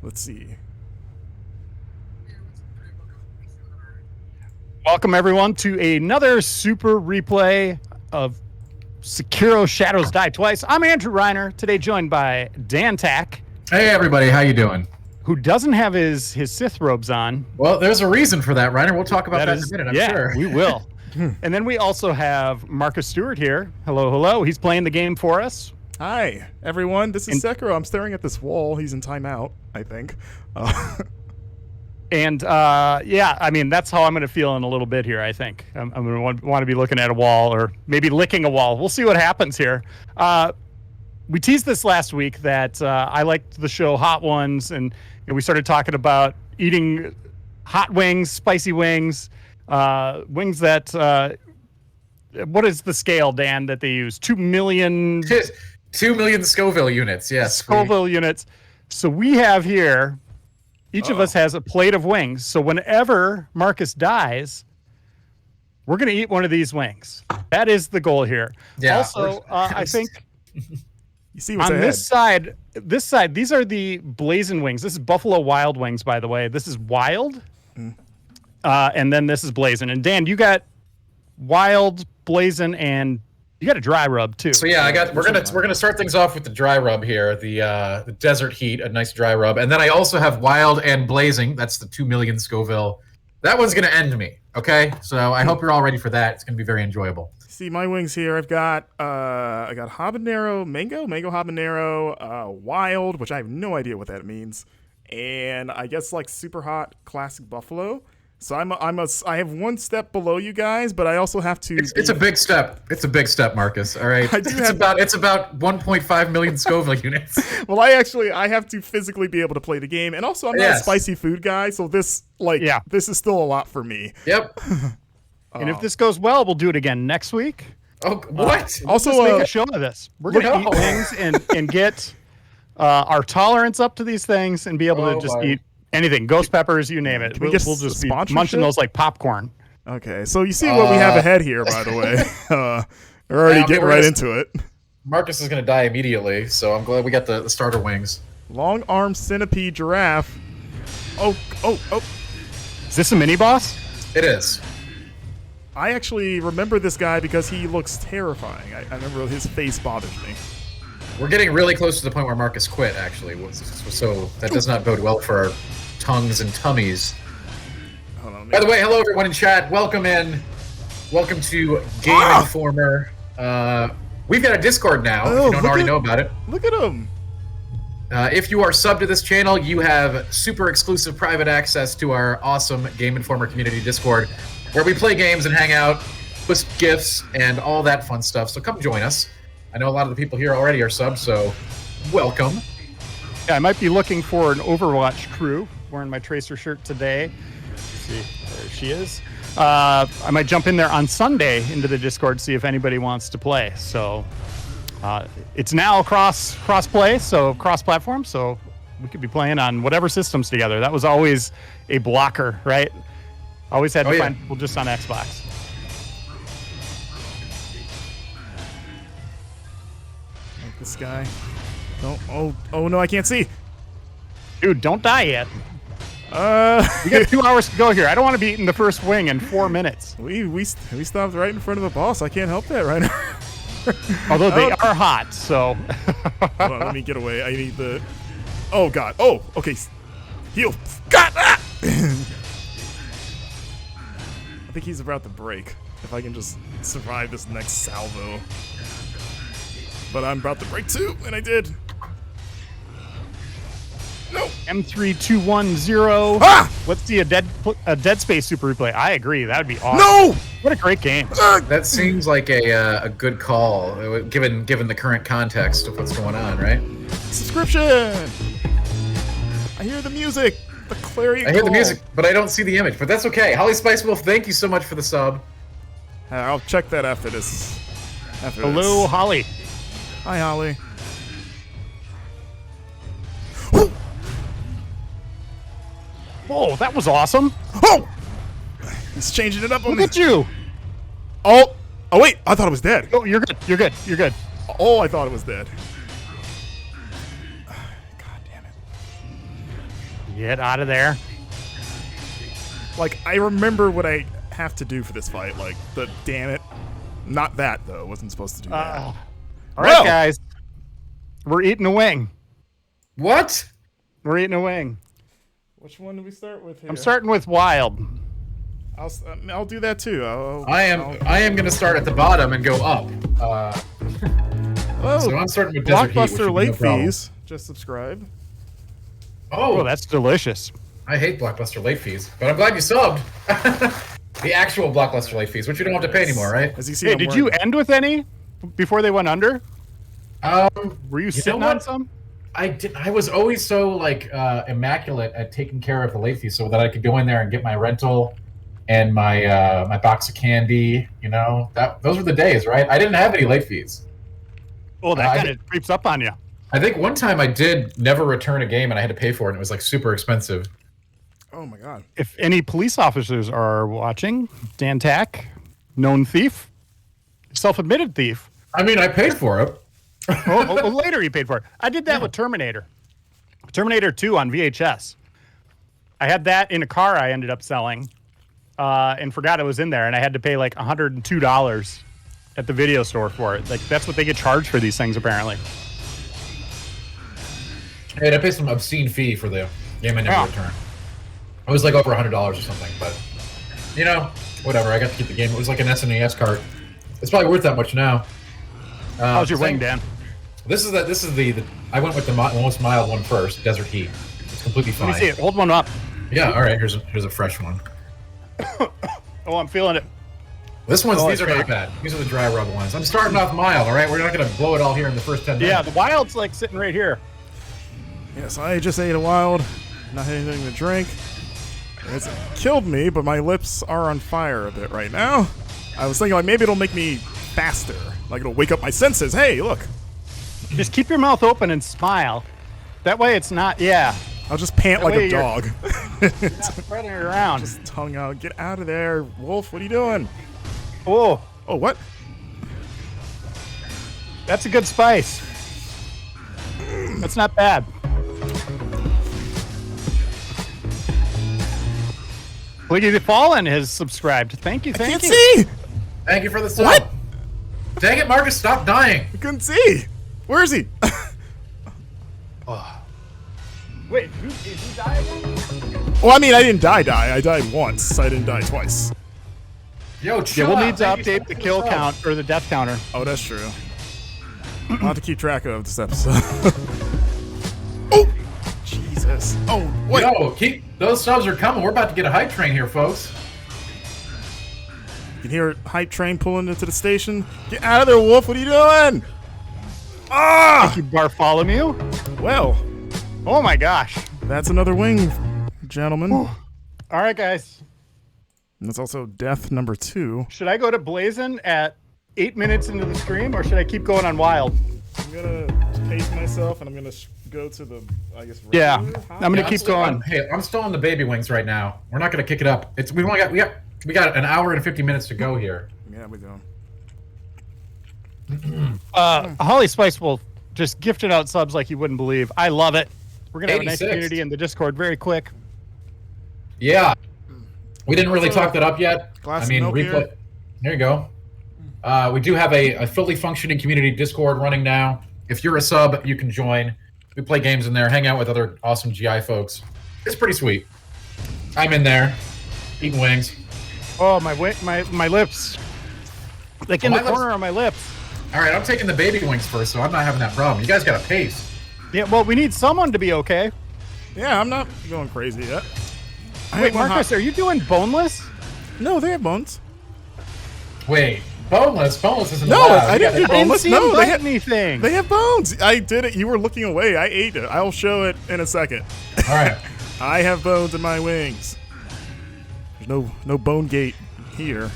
Let's see. Welcome, everyone, to another super replay of Sekiro Shadows Die Twice. I'm Andrew Reiner, today joined by Dan Tack. Hey, everybody. How you doing? Who doesn't have his Sith robes on. Well, there's a reason for that, Reiner. We'll talk about that in a minute, I'm sure. We will. And then we also have Marcus Stewart here. Hello, hello. He's playing the game for us. Hi, everyone. This is Sekiro. I'm staring at this wall. He's in timeout, I think. And yeah, I mean, that's how I'm going to feel in a little bit here, I think. I'm going to want to be looking at a wall or maybe licking a wall. We'll see what happens here. We teased this last week that I liked the show Hot Ones, and we started talking about eating hot wings, spicy wings, wings that, what is the scale, Dan, that they use? 2 million... 2 million Scoville units, yes. Scoville units. So we have here... Each of us has a plate of wings. So whenever Marcus dies, we're going to eat one of these wings. That is the goal here. Yeah. Also, I think you see what's on ahead. this side, these are the Blazing wings. This is Buffalo Wild Wings, by the way. This is Wild. And then this is Blazing. And Dan, you got Wild, Blazing, and you got a dry rub too. So yeah, we're gonna start things off with the dry rub here, the desert heat, a nice dry rub, and then I also have Wild and Blazing. That's the 2 million Scoville. That one's gonna end me. Okay, so I hope you're all ready for that. It's gonna be very enjoyable. See my wings here. I've got habanero mango habanero, wild, which I have no idea what that means, and I guess like super hot classic buffalo. So I have one step below you guys, but I also have to. It's a big step. It's a big step, Marcus. All right. It's about 1.5 million Scoville units. Well, I have to physically be able to play the game, and also I'm not a spicy food guy, so this is still a lot for me. Yep. And if this goes well, we'll do it again next week. Oh, what? Also, make a show of this. We're gonna eat wings and get our tolerance up to these things and be able to just eat. Anything, ghost peppers, you name it. We'll just be munching those like popcorn. Okay, so you see what we have ahead here, by the way. We're already getting right into it. Marcus is going to die immediately, so I'm glad we got the starter wings. Long arm centipede giraffe. Oh. Is this a mini boss? It is. I actually remember this guy because he looks terrifying. I remember his face bothers me. We're getting really close to the point where Marcus quit, actually. So that does not bode well for our tongues and tummies. By the way, hello everyone in chat. Welcome in. Welcome to Game Informer. We've got a Discord now, if you don't already know about it. Look at him. If you are subbed to this channel, you have super exclusive private access to our awesome Game Informer community Discord, where we play games and hang out, post GIFs, and all that fun stuff. So come join us. I know a lot of the people here already are subbed, so welcome. Yeah, I might be looking for an Overwatch crew. Wearing my Tracer shirt today. Let's see, there she is. I might jump in there on Sunday into the Discord, see if anybody wants to play. So it's now cross play, so cross platform. So we could be playing on whatever systems together. That was always a blocker, right? Always had to find people just on Xbox. Like this guy. Oh no, I can't see. Dude, don't die yet. We got 2 hours to go here. I don't want to be eating the first wing in 4 minutes. We stopped right in front of a boss. I can't help that right now. Although they are hot, so. Hold on, let me get away. I need the. Oh god. Oh, okay. Heal. God. Ah! I think he's about to break. If I can just survive this next salvo. But I'm about to break too, and I did. No. M3210. Ah! Let's see a Dead Space Super Replay. I agree. That would be awesome. No! What a great game. That seems like a good call, given the current context of what's going on, right? Subscription. I hear the music. The clarion. I hear the music, but I don't see the image. But that's okay. Holly Spice Wolf, thank you so much for the sub. I'll check that after this. Hello, Holly. Hi, Holly. Whoa, that was awesome. Oh! He's changing it up on me. Look at you. Oh, wait. I thought it was dead. Oh, you're good. You're good. You're good. Oh, I thought it was dead. God damn it. Get out of there. Like, I remember what I have to do for this fight. Like, damn it. Not that, though. Wasn't supposed to do that. All right, guys. We're eating a wing. What? We're eating a wing. Which one do we start with here? I'm starting with Wild. I'll do that, too. I am going to start at the bottom and go up. So I'm starting with Desert Heat, which Blockbuster would be late no problem. fees. Just subscribe. Oh, that's delicious. I hate Blockbuster late fees, but I'm glad you subbed. The actual Blockbuster late fees, which you don't have to pay anymore, right? As you see, Hey, I'm did wearing- you end with any before they went under? Were you sitting know on what? some? I did. I was always so like immaculate at taking care of the late fees, so that I could go in there and get my rental and my box of candy. You know, those were the days, right? I didn't have any late fees. Oh, that kind of creeps up on you. I think one time I did never return a game, and I had to pay for it, and it was like super expensive. Oh, my God. If any police officers are watching, Dan Tack, known thief, self-admitted thief. I mean, I paid for it. Later he paid for it. I did that with Terminator. Terminator 2 on VHS. I had that in a car I ended up selling and forgot it was in there, and I had to pay like $102 at the video store for it. Like, that's what they get charged for these things, apparently. Hey, I paid some obscene fee for the game I never returned. It was like over $100 or something, but you know, whatever. I got to keep the game. It was like an SNES cart. It's probably worth that much now. How's your wing, Dan? This is the I went with the most mild one first, Desert Heat. It's completely fine. Let me see it. Hold one up. Yeah, all right. Here's a fresh one. Oh, I'm feeling it. These are it's not great. bad. These are the dry rub ones. I'm starting off mild. All right, we're not gonna blow it all here in the first 10 minutes. Yeah, the Wild's like sitting right here. Yes, I just ate a Wild. Not had anything to drink. It's killed me, but my lips are on fire a bit right now. I was thinking, like, maybe it'll make me faster. Like, it'll wake up my senses. Hey, look. Just keep your mouth open and smile. That way it's not, I'll just pant That like way a you're- dog. not spreading it around. Just tongue out. Get out of there. Wolf, what are you doing? Oh, Oh, what? that's a good spice. That's not bad. Wiggy the Fallen has subscribed. Thank you, I thank can't you. see. Thank you for the sub. What? Dang it, Marcus! Stop dying. I couldn't see. Where is he? Wait, did you die again? Well, I mean, I didn't die. I died once. I didn't die twice. Yo, Yeah, chill we'll out. need to Thank you update so the much kill for the sub. count or the death counter. Oh, that's true. I'll have to keep track of this episode. Oh! Jesus. Oh, wait. Yo, keep those subs are coming. We're about to get a hype train here, folks. You can hear a hype train pulling into the station. Get out of there, Wolf. What are you doing? Ah! You Bartholomew? Well, Oh my gosh. that's another wing, gentlemen. All right, guys. And that's also death number 2. Should I go to Blazin at 8 minutes into the stream, or should I keep going on Wild? I'm gonna pace myself, and I'm gonna go to the, I guess. Yeah, regular hot- I'm gonna Yeah, keep going. I'm still on the baby wings right now. We're not gonna kick it up. We got an hour and 50 minutes to go here. Yeah, we do. Holly Spice will just gifted out subs like you wouldn't believe. I love it. We're gonna have a nice 86. community in the Discord very quick. Yeah, we didn't really talk that up yet. Glass I of mean, milk replay. here. There you go. We do have a fully functioning community Discord running now. If you're a sub, you can join. We play games in there, hang out with other awesome GI folks. It's pretty sweet. I'm in there, eating wings. Oh, my lips. Like in Oh, the my lips- corner of my lips. All right, I'm taking the baby wings first, so I'm not having that problem. You guys got to pace. Yeah, well, we need someone to be okay. Yeah, I'm not going crazy yet. I Wait, had one Marcus, hot- are you doing boneless? No, they have bones. Wait, boneless isn't No, allowed. I You didn't gotta- do I didn't boneless. see No, him they bite had anything. They have bones. I did it. You were looking away. I ate it. I'll show it in a second. All right. I have bones in my wings. There's no bone gate here.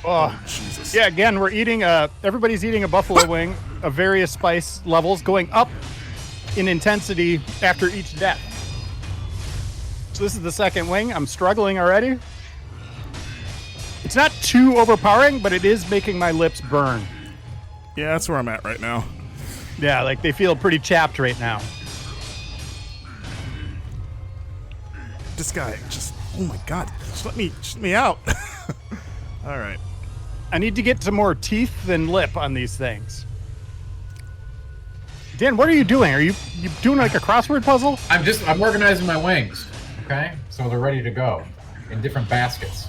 Oh, Jesus. yeah. Again, we're eating everybody's eating a buffalo wing of various spice levels, going up in intensity after each death. So this is the second wing. I'm struggling already. It's not too overpowering, but it is making my lips burn. Yeah, that's where I'm at right now. Yeah, like they feel pretty chapped right now. this guy. Just, oh my god, just let me out. All right. I need to get some more teeth than lip on these things. Dan, what are you doing? Are you doing like a crossword puzzle? I'm organizing my wings. Okay, so they're ready to go in different baskets.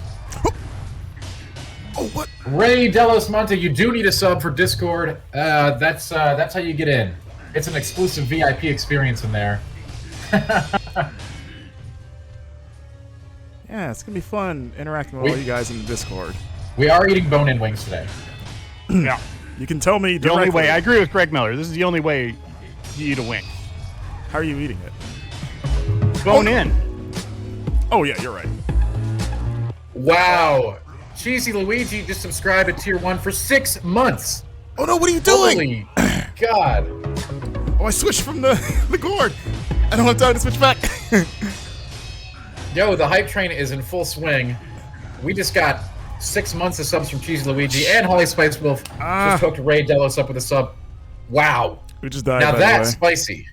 Oh, what? Ray Delos Monte, you do need a sub for Discord. That's how you get in. It's an exclusive VIP experience in there. Yeah, it's gonna be fun interacting with all you guys in the Discord. We are eating bone-in wings today. Yeah. You can tell me The only directly. way. I agree with Greg Miller. This is the only way you eat a wing. How are you eating it? Bone in. Oh yeah, you're right. Wow. Cheesy Luigi just subscribed to Tier 1 for 6 months. Oh no, what are you doing? Holy God. Oh, I switched from the gourd. I don't have time to switch back. Yo, the hype train is in full swing. We just got 6 months of subs from Cheesy Luigi, and Holly Spice Wolf just hooked Ray Delos up with a sub. Wow. We just died, Now by that's the way. spicy.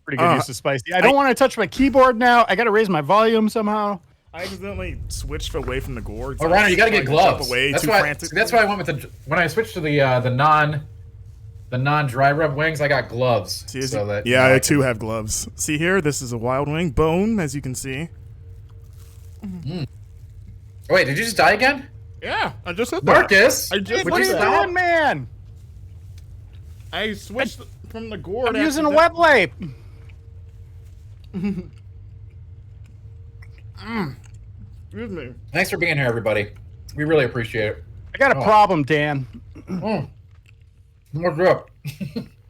Pretty good use of spicy. I don't want to touch my keyboard now. I got to raise my volume somehow. I accidentally switched away from the gourds. Oh, Rhino, you gotta get gloves. Away That's too why. frantically. That's why I went with when I switched to the non-dry rub wings. I got gloves. See, So that yeah, I too have gloves. See here, this is a wild wing bone, as you can see. Oh, wait, did you just die again? Yeah, I just said that. Marcus, I just- would What are you you stop? doing, man? I switched from the gourd. I'm using a accident- wet wipe. Excuse me. Thanks for being here, everybody. We really appreciate it. I got a problem, Dan. More drip.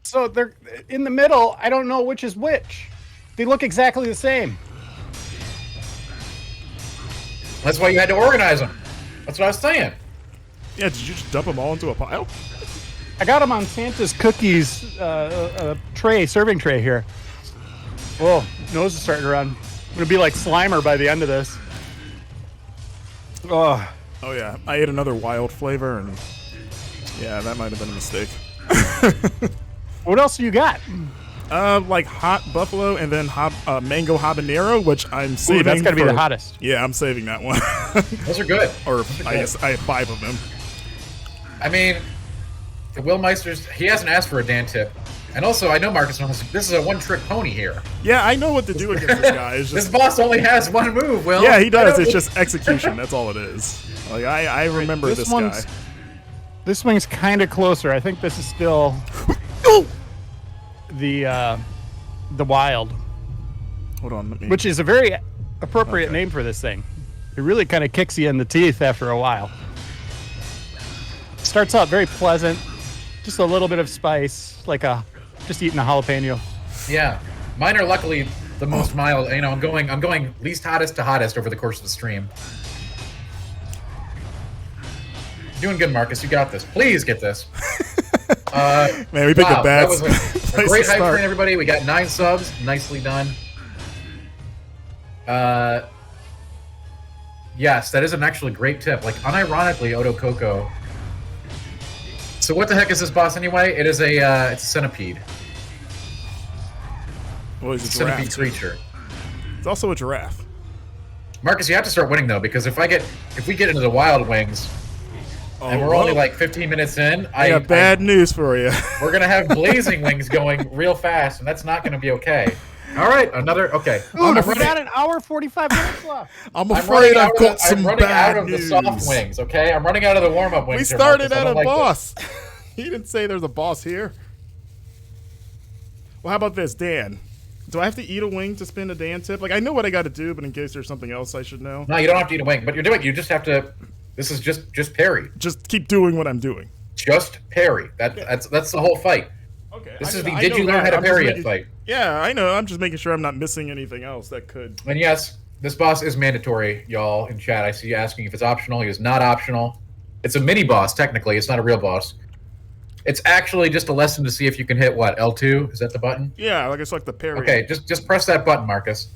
So they're in the middle. I don't know which is which. They look exactly the same. That's why you had to organize them. That's what I was saying. Yeah, did you just dump them all into a pile? I got them on Santa's cookies serving tray here. Whoa, nose is starting to run. I'm gonna be like Slimer by the end of this. Oh, Oh yeah, I ate another wild flavor, and yeah, that might have been a mistake. what else do you got? Like hot buffalo and then mango habanero, which I'm saving. Ooh, that's gotta be for- the hottest. Yeah, I'm saving that one. Those are good. Or Those are I good. guess I have 5 of them. I mean, the Will Meisters, he hasn't asked for a Dan tip. And also, I know Marcus knows this is a one-trick pony here. Yeah, I know what to do against this guy. It's This just boss only has one move, Will. yeah, he does. I know- It's just execution. That's all it is. Like I remember this guy. This wing's kind of closer. I think this is still Oh! the wild, Hold on, let me. which is a very appropriate name for this thing. It really kind of kicks you in the teeth after a while. Starts out very pleasant, just a little bit of spice, like just eating a jalapeno. Yeah, mine are luckily the most mild. You know, I'm going least hottest to hottest over the course of the stream. Doing good, Marcus. You got this. Please get this. Man, we picked Wow, a bad that was a place great to hype start. train, everybody. We got 9 subs. Nicely done. Yes, that is an actually great tip. Like, unironically, Odo Coco. So what the heck is this boss anyway? It is it's a centipede. Well, he's a giraffe. Centipede too. creature. It's also a giraffe. Marcus, you have to start winning though, because if we get into the Wild Wings, and we're only like 15 minutes in, I got bad news for you. we're gonna have Blazing Wings going real fast, and that's not gonna be okay. All right, okay. Ooh, we running- got an hour 45 minutes left. I'm I'm afraid running I've out got of, some I'm running bad out of news. the soft wings, okay? I'm running out of the warm-up wings. We here, started Marcus. I at a don't like boss. He didn't say there's a boss here. Well, how about this, Dan? Do I have to eat a wing to spin a Dan tip? Like, I know what I got to do, but in case there's something else I should know, this. No, you don't have to eat a wing, but you just have to. This is just parry. just keep doing what I'm doing. Just parry. That's the whole fight. Okay. This is the did you learn how to parry it fight. Yeah, I know. I'm just making sure I'm not missing anything else that could. And yes, this boss is mandatory, y'all. In chat, I see you asking if it's optional. It is not optional. It's a mini boss, technically. It's not a real boss. It's actually just a lesson to see if you can hit what L2. Is that the button? Yeah, like it's like the parry. Okay, just press that button, Marcus.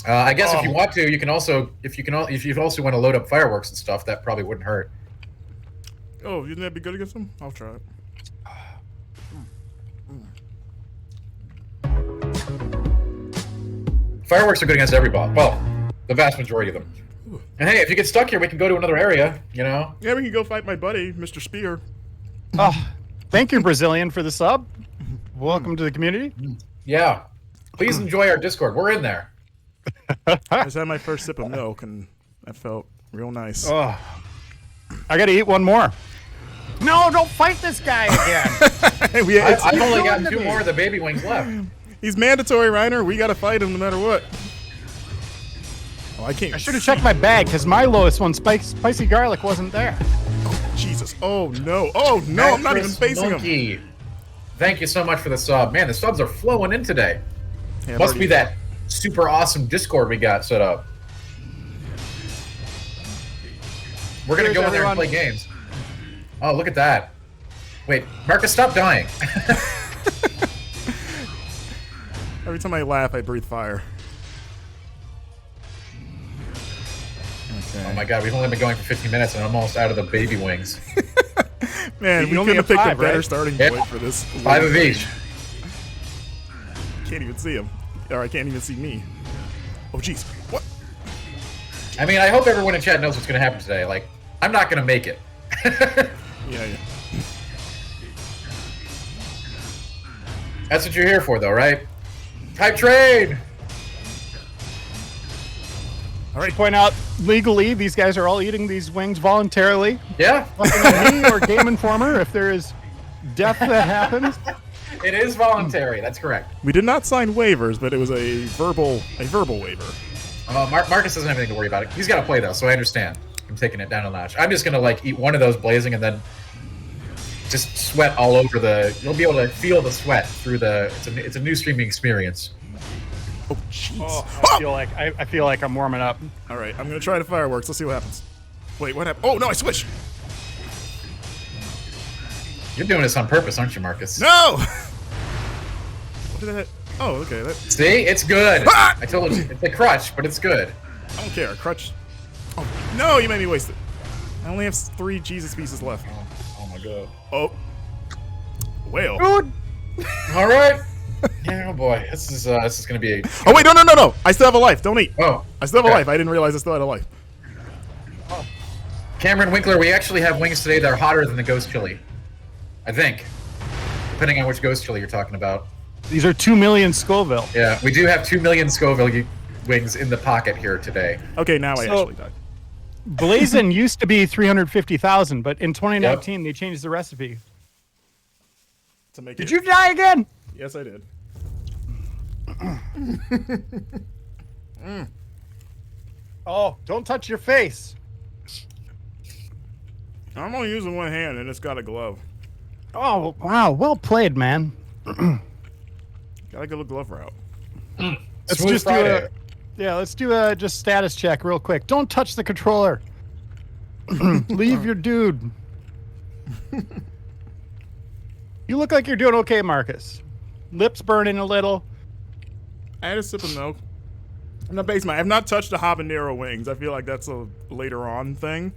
I guess if you want to, you can also if you also want to load up fireworks and stuff, that probably wouldn't hurt. Oh, wouldn't that be good against him? I'll try it. Fireworks are good against every boss. Well, the vast majority of them. And hey, if you get stuck here, we can go to another area, you know? Yeah, we can go fight my buddy, Mr. Spear. Oh, thank you, Brazilian, for the sub. Welcome to the community. Yeah. Please enjoy our Discord. We're in there. I just had my first sip of milk, and that felt real nice. Oh, I got to eat one more. No, don't fight this guy again. I've only got 2 more of the baby wings left. He's mandatory, Reiner. We got to fight him no matter what. Oh, I can't. I should have checked my bag because my lowest one, spicy garlic, wasn't there. Jesus. Oh, no. Oh, no. I'm not even facing him. Thank you so much for the sub. Man, the subs are flowing in today. Yeah, Must be that super awesome Discord we got set up. We're going to go in there and play games. Oh, look at that. Wait, Marcus, stop dying. Every time I laugh, I breathe fire. Okay. Oh my god, we've only been going for 15 minutes and I'm almost out of the baby wings. Man, we couldn't have picked a better starting point for this. 5 of each. Can't even see him. Or I can't even see me. Oh, jeez. What? I mean, I hope everyone in chat knows what's going to happen today. Like, I'm not going to make it. Yeah. That's what you're here for, though, right? Type trade! All right, point out, legally, these guys are all eating these wings voluntarily. Yeah. Nothing on me or Game Informer if there is death that happens. It is voluntary, that's correct. We did not sign waivers, but it was a verbal waiver. Marcus doesn't have anything to worry about. He's got to play, though, so I understand. I'm taking it down a notch. I'm just going to, like, eat one of those blazing and then just sweat all over the... You'll be able to feel the sweat through the... It's a new streaming experience. Oh, jeez. Oh, I feel like I'm warming up. All right, I'm going to try the fireworks. Let's see what happens. Wait, what happened? Oh, no, I switched. You're doing this on purpose, aren't you, Marcus? No! What did that... Oh, okay. That... See? It's good. Ah! I told you. It's a crutch, but it's good. I don't care. Crutch. Oh, no, you made me waste it. I only have 3 Jesus pieces left. Oh my god. Oh. Whale. Dude! All right. Yeah, oh boy. This is going to be a... Oh, wait, no. I still have a life. Don't eat. Oh. I still have a okay. life. I didn't realize I still had a life. Cameron Winkler, we actually have wings today that are hotter than the ghost chili. I think. Depending on which ghost chili you're talking about. These are 2 million Scoville. Yeah, we do have 2 million Scoville wings in the pocket here today. Okay, now I actually died. Blazin used to be 350,000, but in 2019 they changed the recipe. To make Did you die again? Yes, I did. Oh, don't touch your face. I'm only using one hand, and it's got a glove. Oh, wow. Well played, man. Gotta go the glove route. Let's just do a just status check real quick. Don't touch the controller. Leave your dude. You look like you're doing okay, Marcus. Lips burning a little. I had a sip of milk. I'm not basing I have not touched the habanero wings. I feel like that's a later on thing.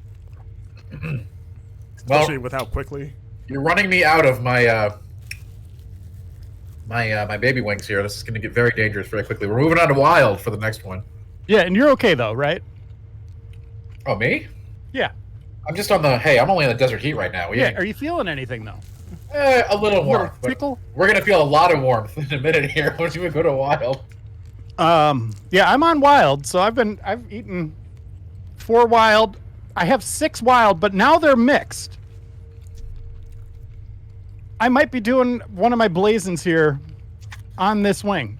Especially with how quickly. You're running me out of my my baby wings here. This is going to get very dangerous very quickly. We're moving on to wild for the next one. Yeah, and you're okay though, right? Oh, me? Yeah. I'm just on the... Hey, I'm only in the desert heat right now. Yeah. Are you feeling anything though? A little warmth. Tickle? We're going to feel a lot of warmth in a minute here once we go to wild. Yeah, I'm on wild, so I've eaten 4 wild. I have 6 wild, but now they're mixed. I might be doing one of my blazons here on this wing.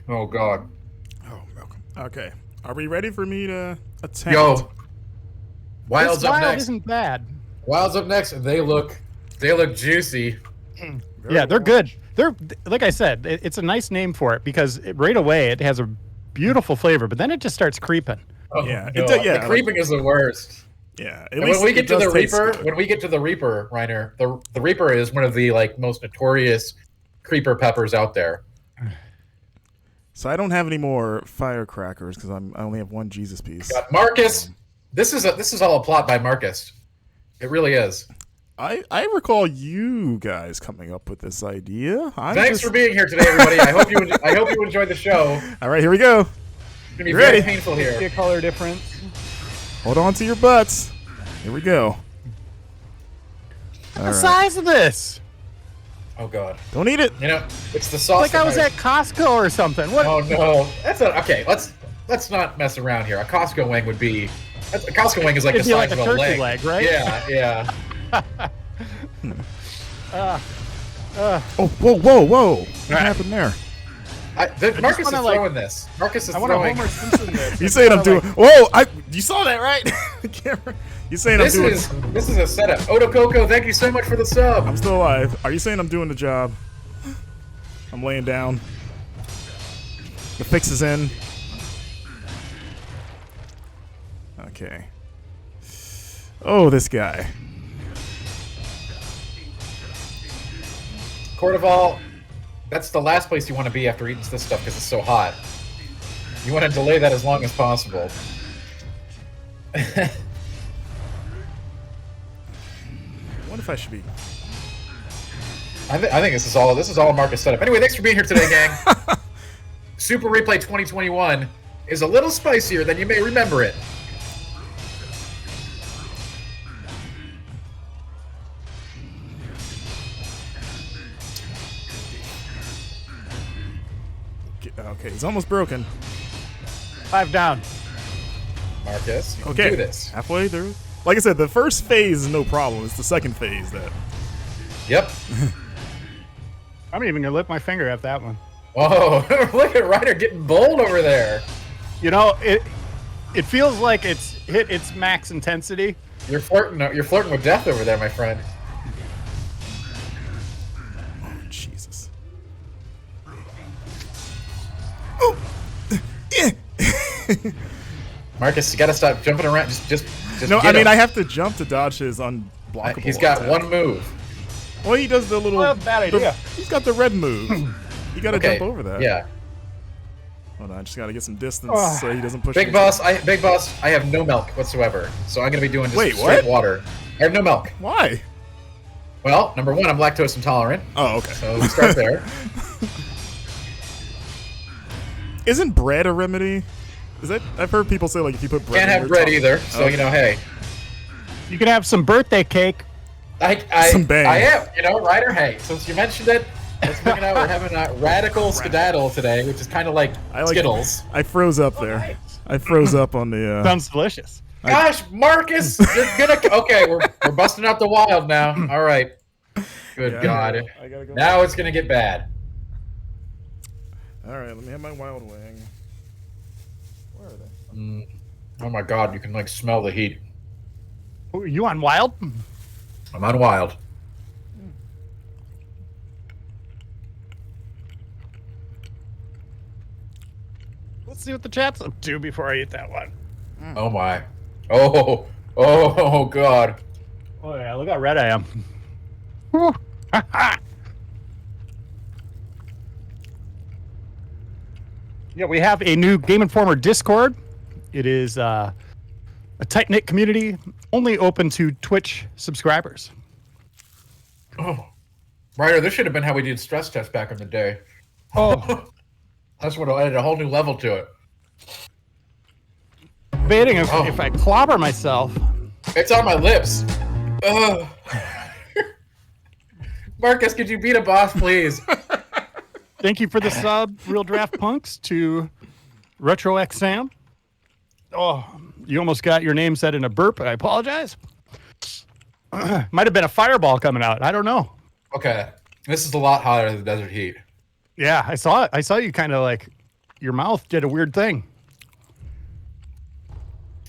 Oh god. Oh, milk. Okay. Are we ready for me to attempt? Yo. Wild's This up wild next. isn't bad. Wild's up next, and they look juicy. Yeah, they're good. They're like I said, it's a nice name for it because right away it has a beautiful flavor, but then it just starts creeping. Oh, Yeah, no. the creeping is the worst. Yeah. And when we get to the Reaper, Reiner, the Reaper is one of the most notorious creeper peppers out there. So I don't have any more firecrackers because I only have 1 Jesus piece. Marcus, this is all a plot by Marcus. It really is. I recall you guys coming up with this idea. Thanks for being here today, everybody. I hope you enjoyed the show. All right, here we go. It's gonna be Ready? very painful here. See a color difference. Hold on to your butts. Here we go. The size of this. Oh God. Don't eat it. You know, it's the sauce. Like I was at Costco or something. What? Oh no, okay. Let's not mess around here. A Costco wing would be. A Costco wing is like the It'd be size like of a a turkey leg. leg, right? Yeah. Oh, whoa! What happened there? Marcus is wanna, throwing this. Marcus is I want to throwing. Homer Simpson this. You saying I'm doing? Whoa! You saw that, right? The camera. You saying This I'm doing? is a setup. Otococo, thank you so much for the sub. I'm still alive. Are you saying I'm doing the job? I'm laying down. The fix is in. Okay. Oh, this guy. Cordoval, that's the last place you want to be after eating this stuff because it's so hot. You want to delay that as long as possible. What if I should be? I think this is all a Marcus setup. Anyway, thanks for being here today, gang. Super Replay 2021 is a little spicier than you may remember it. Okay, he's almost broken. 5 down. Marcus, you can Okay, do this. halfway through. Like I said, the first phase is no problem. It's the second phase that. Yep. I'm even gonna lift my finger at that one. Whoa, look at Ryder getting bold over there. You know, it feels like it's hit its max intensity. You're flirting with death over there, my friend. Oh, Jesus. Oh. Marcus, you gotta stop jumping around. Just No, get I mean him. I have to jump to dodge his unblockable. He's got attack. one move. Well, he does the little. Well, bad idea. He's got the red move. You got to Okay. jump over that. Yeah. Hold on, I just got to get some distance Ah. so he doesn't push. Big me. boss, I have no milk whatsoever. So I'm gonna be doing just Wait, straight what? water. I have no milk. Why? Well, number one, I'm lactose intolerant. Oh, okay. So we start there. Isn't bread a remedy? Is that? I've heard people say like if you put bread. Can't in have your bread tongue- either. So Okay. you know, hey. You can have some birthday cake. Some bang. I am. You know, Ryder. Hey, since you mentioned it, let's bring it out. We're having a radical skedaddle today, which is kind of like Skittles. I froze up there. I froze up on the. Sounds delicious. Gosh, Marcus, you're gonna. Okay, we're busting out the wild now. All right. Good Yeah, God. I gotta go. Now it's gonna get bad. All right, let me have my wild wing. Where are they? Oh my God, you can like smell the heat. Oh, you on wild? I'm on wild. Let's see what the chat's up to before I eat that one. Oh my. Oh God. Oh yeah, look how red I am. Whew. Yeah, we have a new Game Informer Discord. It is a tight-knit community, only open to Twitch subscribers. Oh, Ryder, this should have been how we did stress tests back in the day. Oh, That's what added a whole new level to it. debating if I clobber myself. It's on my lips. Ugh. Marcus, could you beat a boss, please? Thank you for the sub, Real Draft Punks, to Retro X Sam. Oh, you almost got your name said in a burp. I apologize. Might have been a fireball coming out. I don't know. Okay, this is a lot hotter than the desert heat. Yeah, I saw it. I saw you kind of like your mouth did a weird thing.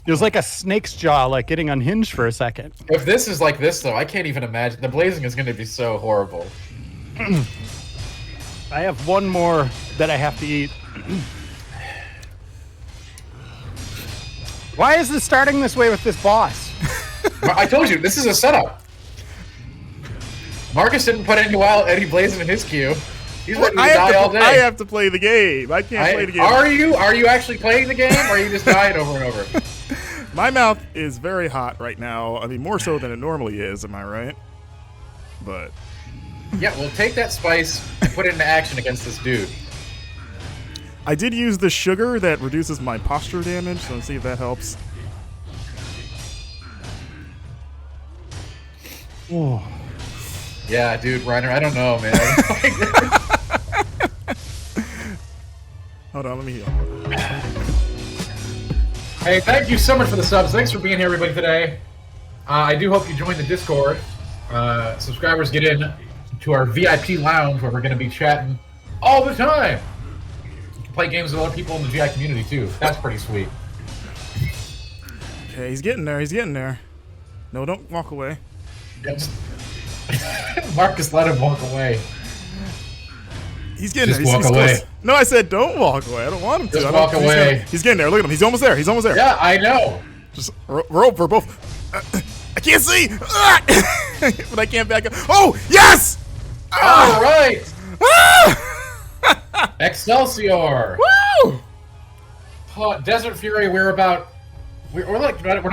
It was like a snake's jaw, like getting unhinged for a second. If this is like this, though, I can't even imagine. The blazing is going to be so horrible. I have one more that I have to eat. Why is this starting this way with this boss? I told you, this is a setup. Marcus didn't put any blazing in his queue. He's ready to die all day. I have to play the game. I can't play the game. Are you actually playing the game, or are you just dying over and over? My mouth is very hot right now. I mean, more so than it normally is. Am I right? but Yeah, well, take that spice and put it into action against this dude. I did use the sugar that reduces my posture damage, so let's see if that helps. Oh. Yeah, dude, Reiner, I don't know, man. Hold on, let me heal. Hey, thank you so much for the subs. Thanks for being here, everybody, today. I do hope you join the Discord. Subscribers get in to our VIP lounge where we're going to be chatting all the time. You can play games with other people in the GI community, too. That's pretty sweet. Okay, he's getting there. He's getting there. No, don't walk away. Yes. Marcus, let him walk away. He's getting Just there. walk He's away. close. No, I said don't walk away. I don't want him to. Just I don't- walk he's away. gonna- He's getting there. Look at him. He's almost there. He's almost there. Yeah, I know. Just roll for both. I can't see. But I can't back up. Oh, yes! All right. Ah! Excelsior. Woo! Oh, Desert Fury, we're not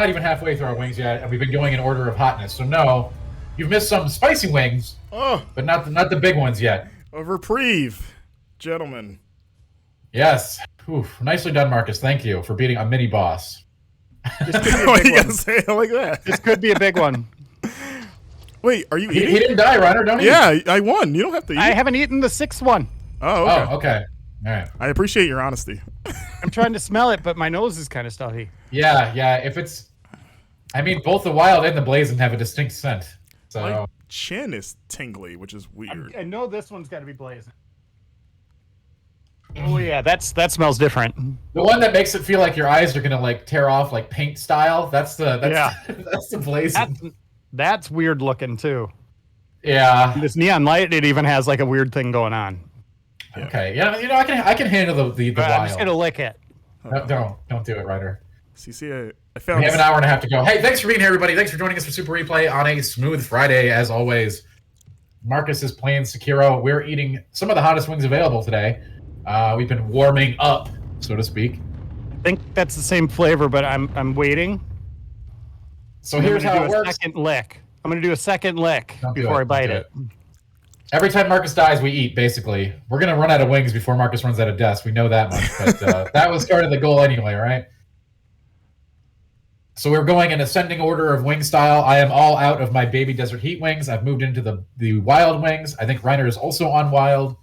even halfway through our wings yet, and we've been going in order of hotness. So no, you've missed some spicy wings, Oh, but not the big ones yet. a reprieve, gentlemen. Yes. Oof. Nicely done, Marcus. Thank you for beating a mini boss. This could be a Why big you gotta one. say it like that? This could be a big one. Wait, are you He eating? didn't die, Ryder, don't he? Yeah, I won. You don't have to eat. I haven't eaten the sixth one. Oh, okay. Oh, okay. All right. I appreciate your honesty. I'm trying to smell it, but my nose is kind of stuffy. Yeah. If it's, I mean, both the wild and the blazing have a distinct scent. So My chin is tingly, which is weird. I know this one's got to be blazing. Oh yeah, that smells different. the one that makes it feel like your eyes are gonna like tear off like paint style. That's the blazing. That's weird looking too. Yeah. This neon light, it even has like a weird thing going on. Okay. Yeah. You know, I can handle the I'm wild. just gonna lick it. No, don't do it, Ryder. CC, I found We have this. an hour and a half to go. Hey, thanks for being here, everybody. Thanks for joining us for Super Replay on a smooth Friday, as always. Marcus is playing Sekiro. We're eating some of the hottest wings available today. We've been warming up, so to speak. I think that's the same flavor, but I'm waiting. So I'm here's gonna how do it a works. second lick. I'm gonna do a second lick Don't do before I it, bite don't do it. Every time Marcus dies, we eat, basically. We're going to run out of wings before Marcus runs out of deaths. We know that much. But that was sort of the goal anyway, right? So we're going in ascending order of wing style. I am all out of my baby desert heat wings. I've moved into the wild wings. I think Reiner is also on wild.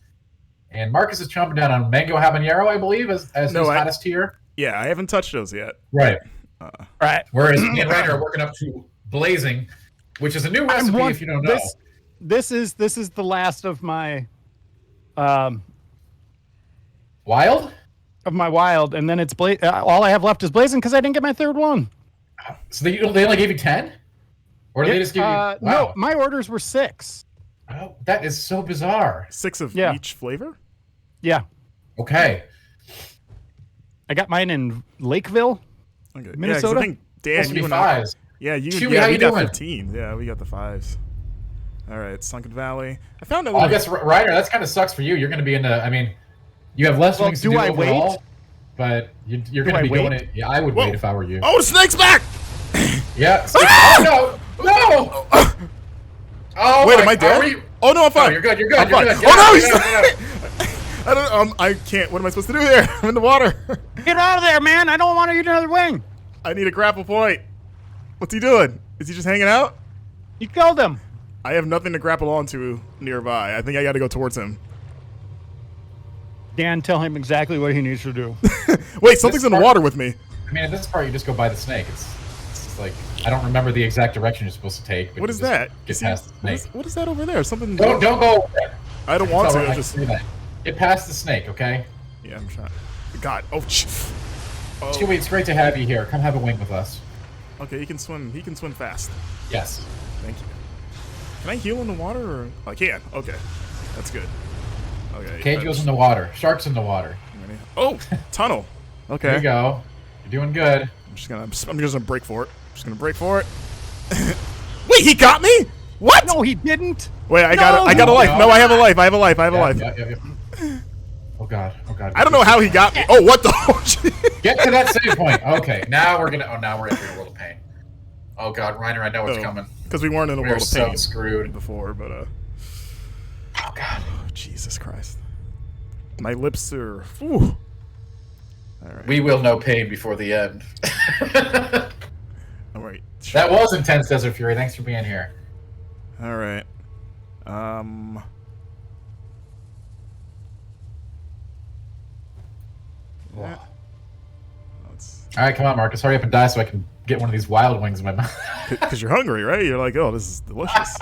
And Marcus is chomping down on mango habanero, I believe, as his hottest tier. Yeah, I haven't touched those yet. Right. Right. Whereas me and Reiner are working up to blazing, which is a new recipe if you don't know. This is the last of my Wild? wild, and then it's all I have left is blazing because I didn't get my third one. So they only gave you 10? Or did they just give you... Wow. No, my orders were 6. Oh, that is so bizarre. 6 of Yeah. each flavor? Yeah, Okay. I got mine in Lakeville. Okay. Minnesota? Yeah, 'cause I think Dan, Supposed to you be and I, fives. Chewy, how we you got doing? 15. Yeah, we got the 5s. All right, Sunken Valley. I found a Well, I little. guess, Ryder, that's kind of sucks for you. You're going to be in the... I mean, you have less Well, wings to do do I overall, wait? but you're Do going to I be going wait? it. Yeah, I would Whoa. wait if I were you. Oh, the snake's back! Yeah. Ah! Oh, no! No! Oh, Wait, my- am I dead? are we- Oh no, I'm fine. No, you're good. You're good. I'm You're fine. good. Oh Get no, out, he's. get out, get out. I don't. I can't. What am I supposed to do here? I'm in the water. Get out of there, man! I don't want to eat another wing. I need a grapple point. What's he doing? Is he just hanging out? You killed him. I have nothing to grapple onto nearby. I think I got to go towards him. Dan, tell him exactly what he needs to do. Wait, something's in the part- water with me. I mean, at this part, you just go by the snake. It's just like... I don't remember the exact direction you're supposed to take. But What you is just that? Get Is he- past the snake. what is that over there? Something. Don't go over there. I don't want That's to. all right, I I just. can see that. Get past the snake, okay? Yeah, I'm trying. God. Oh. Oh. Chewie, it's great to have you here. Come have a wing with us. Okay, he can swim. He can swim fast. Yes. Thank you. Can I heal in the water? Or I can. Okay, that's good. Okay. Cage goes in the water. Sharks in the water. Oh, tunnel. Okay. There you go. You're doing good. I'm just gonna break for it. I'm just gonna break for it. Wait, he got me? What? No, he didn't. Wait, I got a life. no. No, I have a life. I have a life. I have a life. Yeah. Oh god. Oh god. I don't know how he got me. Oh, what the? Get to that save point. Okay. Now we're gonna. Oh, now we're entering a little pain. Oh god, Reiner, I know what's coming. Because we weren't in a We're world of so pain screwed. before, but Oh god. Jesus Christ. My lips are... Whew. All right. We will know pain before the end. All right. That was intense, Desert Fury. Thanks for being here. All right. All right, come on, Marcus. Hurry up and die so I can get one of these wild wings in my mouth. Because you're hungry, right? You're like, oh, this is delicious.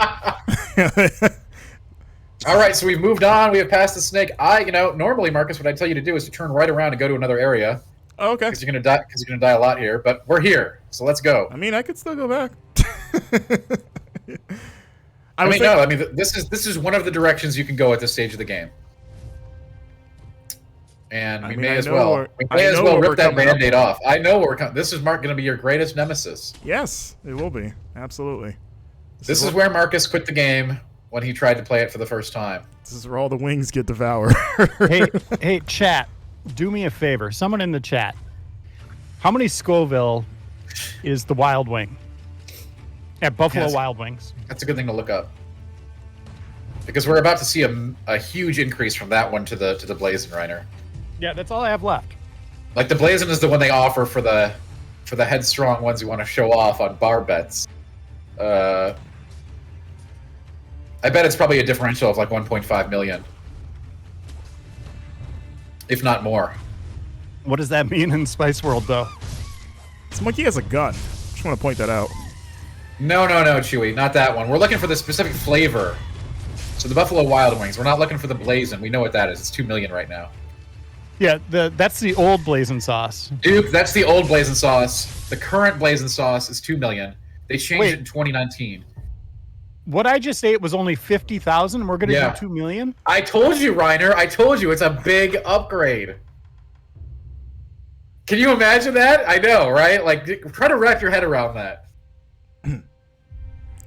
All right, so we've moved on. We have passed the snake. Normally, Marcus, what I tell you to do is to turn right around and go to another area. Oh, okay. Because you're gonna die. Because you're gonna die a lot here. But we're here, so let's go. I mean, I could still go back. This is one of the directions you can go at this stage of the game. And we may as well rip that Band-Aid off. I know we're coming. This is going to be your greatest nemesis. Yes, it will be. Absolutely. This is where Marcus quit the game when he tried to play it for the first time. This is where all the wings get devoured. Hey, chat, do me a favor. Someone in the chat. How many Scoville is the Wild Wing? At Buffalo Wild Wings. That's a good thing to look up. Because we're about to see a huge increase from that one to the Blazing Reiner. Yeah, that's all I have left. Like the Blazing is the one they offer for the headstrong ones who want to show off on bar bets. I bet it's probably a differential of like 1.5 million, if not more. What does that mean in Spice World, though? This monkey has a gun. Just want to point that out. No, Chewy, not that one. We're looking for the specific flavor. So the Buffalo Wild Wings. We're not looking for the Blazing. We know what that is. It's 2 million right now. Yeah, that's the old Blazing sauce. Duke, that's the old Blazing sauce. The current Blazing sauce is 2 million. They changed it in 2019. What I just ate was only 50,000. We're gonna do 2 million. I told you, Reiner. I told you it's a big upgrade. Can you imagine that? I know, right? Like, try to wrap your head around that.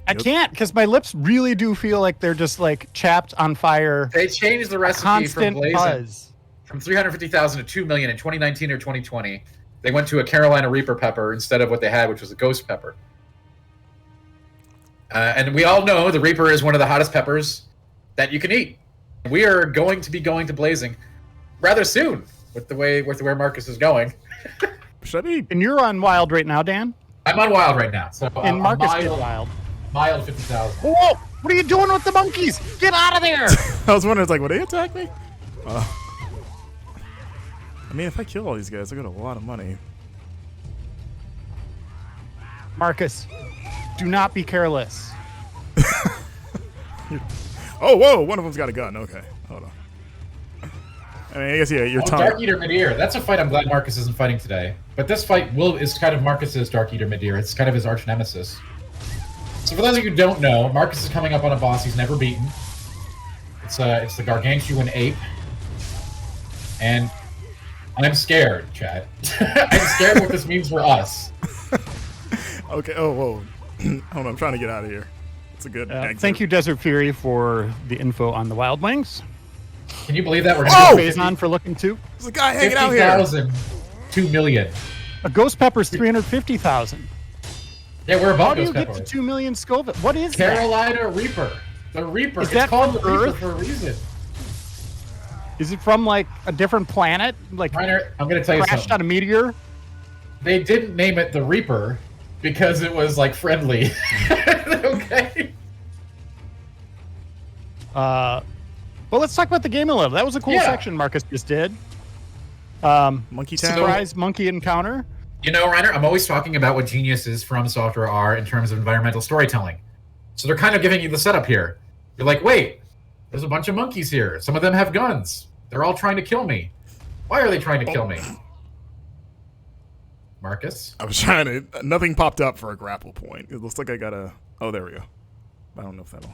I can't, because my lips really do feel like they're just like chapped on fire. They changed the recipe from Blazing buzz. From 350,000 to 2 million in 2019 or 2020. They went to a Carolina Reaper pepper instead of what they had, which was a ghost pepper. And we all know the Reaper is one of the hottest peppers that you can eat. We are going to be going to Blazing rather soon with where Marcus is going. Should I be? And you're on Wild right now, Dan? I'm on Wild right now. So and Marcus is Wild. Mild 50,000. Whoa! What are you doing with the monkeys? Get out of there! I was wondering, would they attack me? I mean, if I kill all these guys, I got a lot of money. Marcus, do not be careless. Oh, whoa! One of them's got a gun. Okay, hold on. I mean, I guess you're Dark Eater Midear. That's a fight I'm glad Marcus isn't fighting today. But this fight is kind of Marcus's Dark Eater Midear. It's kind of his arch nemesis. So for those of you who don't know, Marcus is coming up on a boss he's never beaten. It's the Gargantuan Ape. And I'm scared, Chad. I'm scared what this means for us. Okay, oh, whoa. Hold on, I'm trying to get out of here. It's a good exit. Thank you, Desert Fury, for the info on the Wild Wings. Can you believe that? We're going to Phazon for looking too. There's a guy hanging out here. 50,000, 2 million. A ghost pepper's 350,000. Yeah, we're above How do you ghost get pepper. to 2 million Scoville? What is Carolina Reaper. The Reaper. Is that it's called the Earth? Reaper for a reason. Is it from like a different planet? Like Reiner, I'm going to tell you crashed something. on a meteor? They didn't name it the Reaper because it was like friendly. Okay. Well, let's talk about the game a little. That was a cool section Marcus just did. Monkey Town. Surprise monkey encounter. You know, Reiner, I'm always talking about what geniuses from software are in terms of environmental storytelling. So they're kind of giving you the setup here. You're like, wait, there's a bunch of monkeys here. Some of them have guns. They're all trying to kill me. Why are they trying to kill me? Marcus? I was trying to... Nothing popped up for a grapple point. It looks like I got a... Oh, there we go. I don't know if that'll...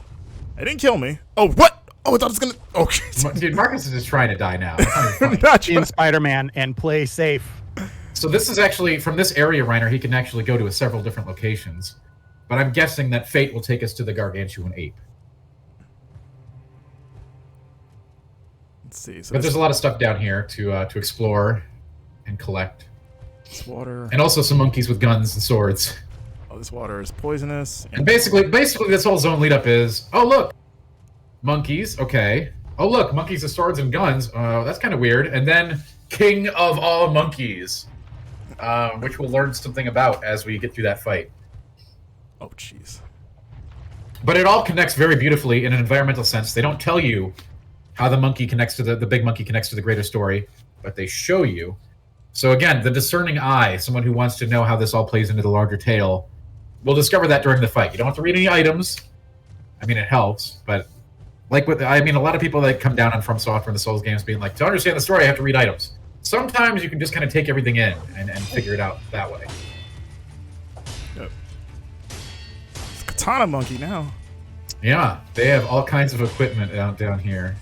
It didn't kill me. Oh, what? Oh, I thought it was gonna... Okay. Dude, Marcus is just trying to die now. In Spider-Man and play safe. So this is actually... From this area, Reiner, he can actually go to several different locations. But I'm guessing that fate will take us to the Gargantuan Ape. Let's see. So but there's a lot of stuff down here to explore and collect. It's water. And also some monkeys with guns and swords. Oh, this water is poisonous. And basically, this whole zone lead up is, oh look, monkeys. Okay. Oh look, monkeys with swords and guns. That's kind of weird. And then King of all monkeys, which we'll learn something about as we get through that fight. Oh, jeez. But it all connects very beautifully in an environmental sense. They don't tell you how the monkey connects to the big monkey connects to the greater story, but they show you. So again, the discerning eye, someone who wants to know how this all plays into the larger tale, will discover that during the fight. You don't have to read any items. I mean, it helps, but like with, I mean, a lot of people that come down on From Software in the Souls games being like, to understand the story, I have to read items. Sometimes you can just kind of take everything in and figure it out that way. Yep. It's Katana Monkey now. Yeah, they have all kinds of equipment down here.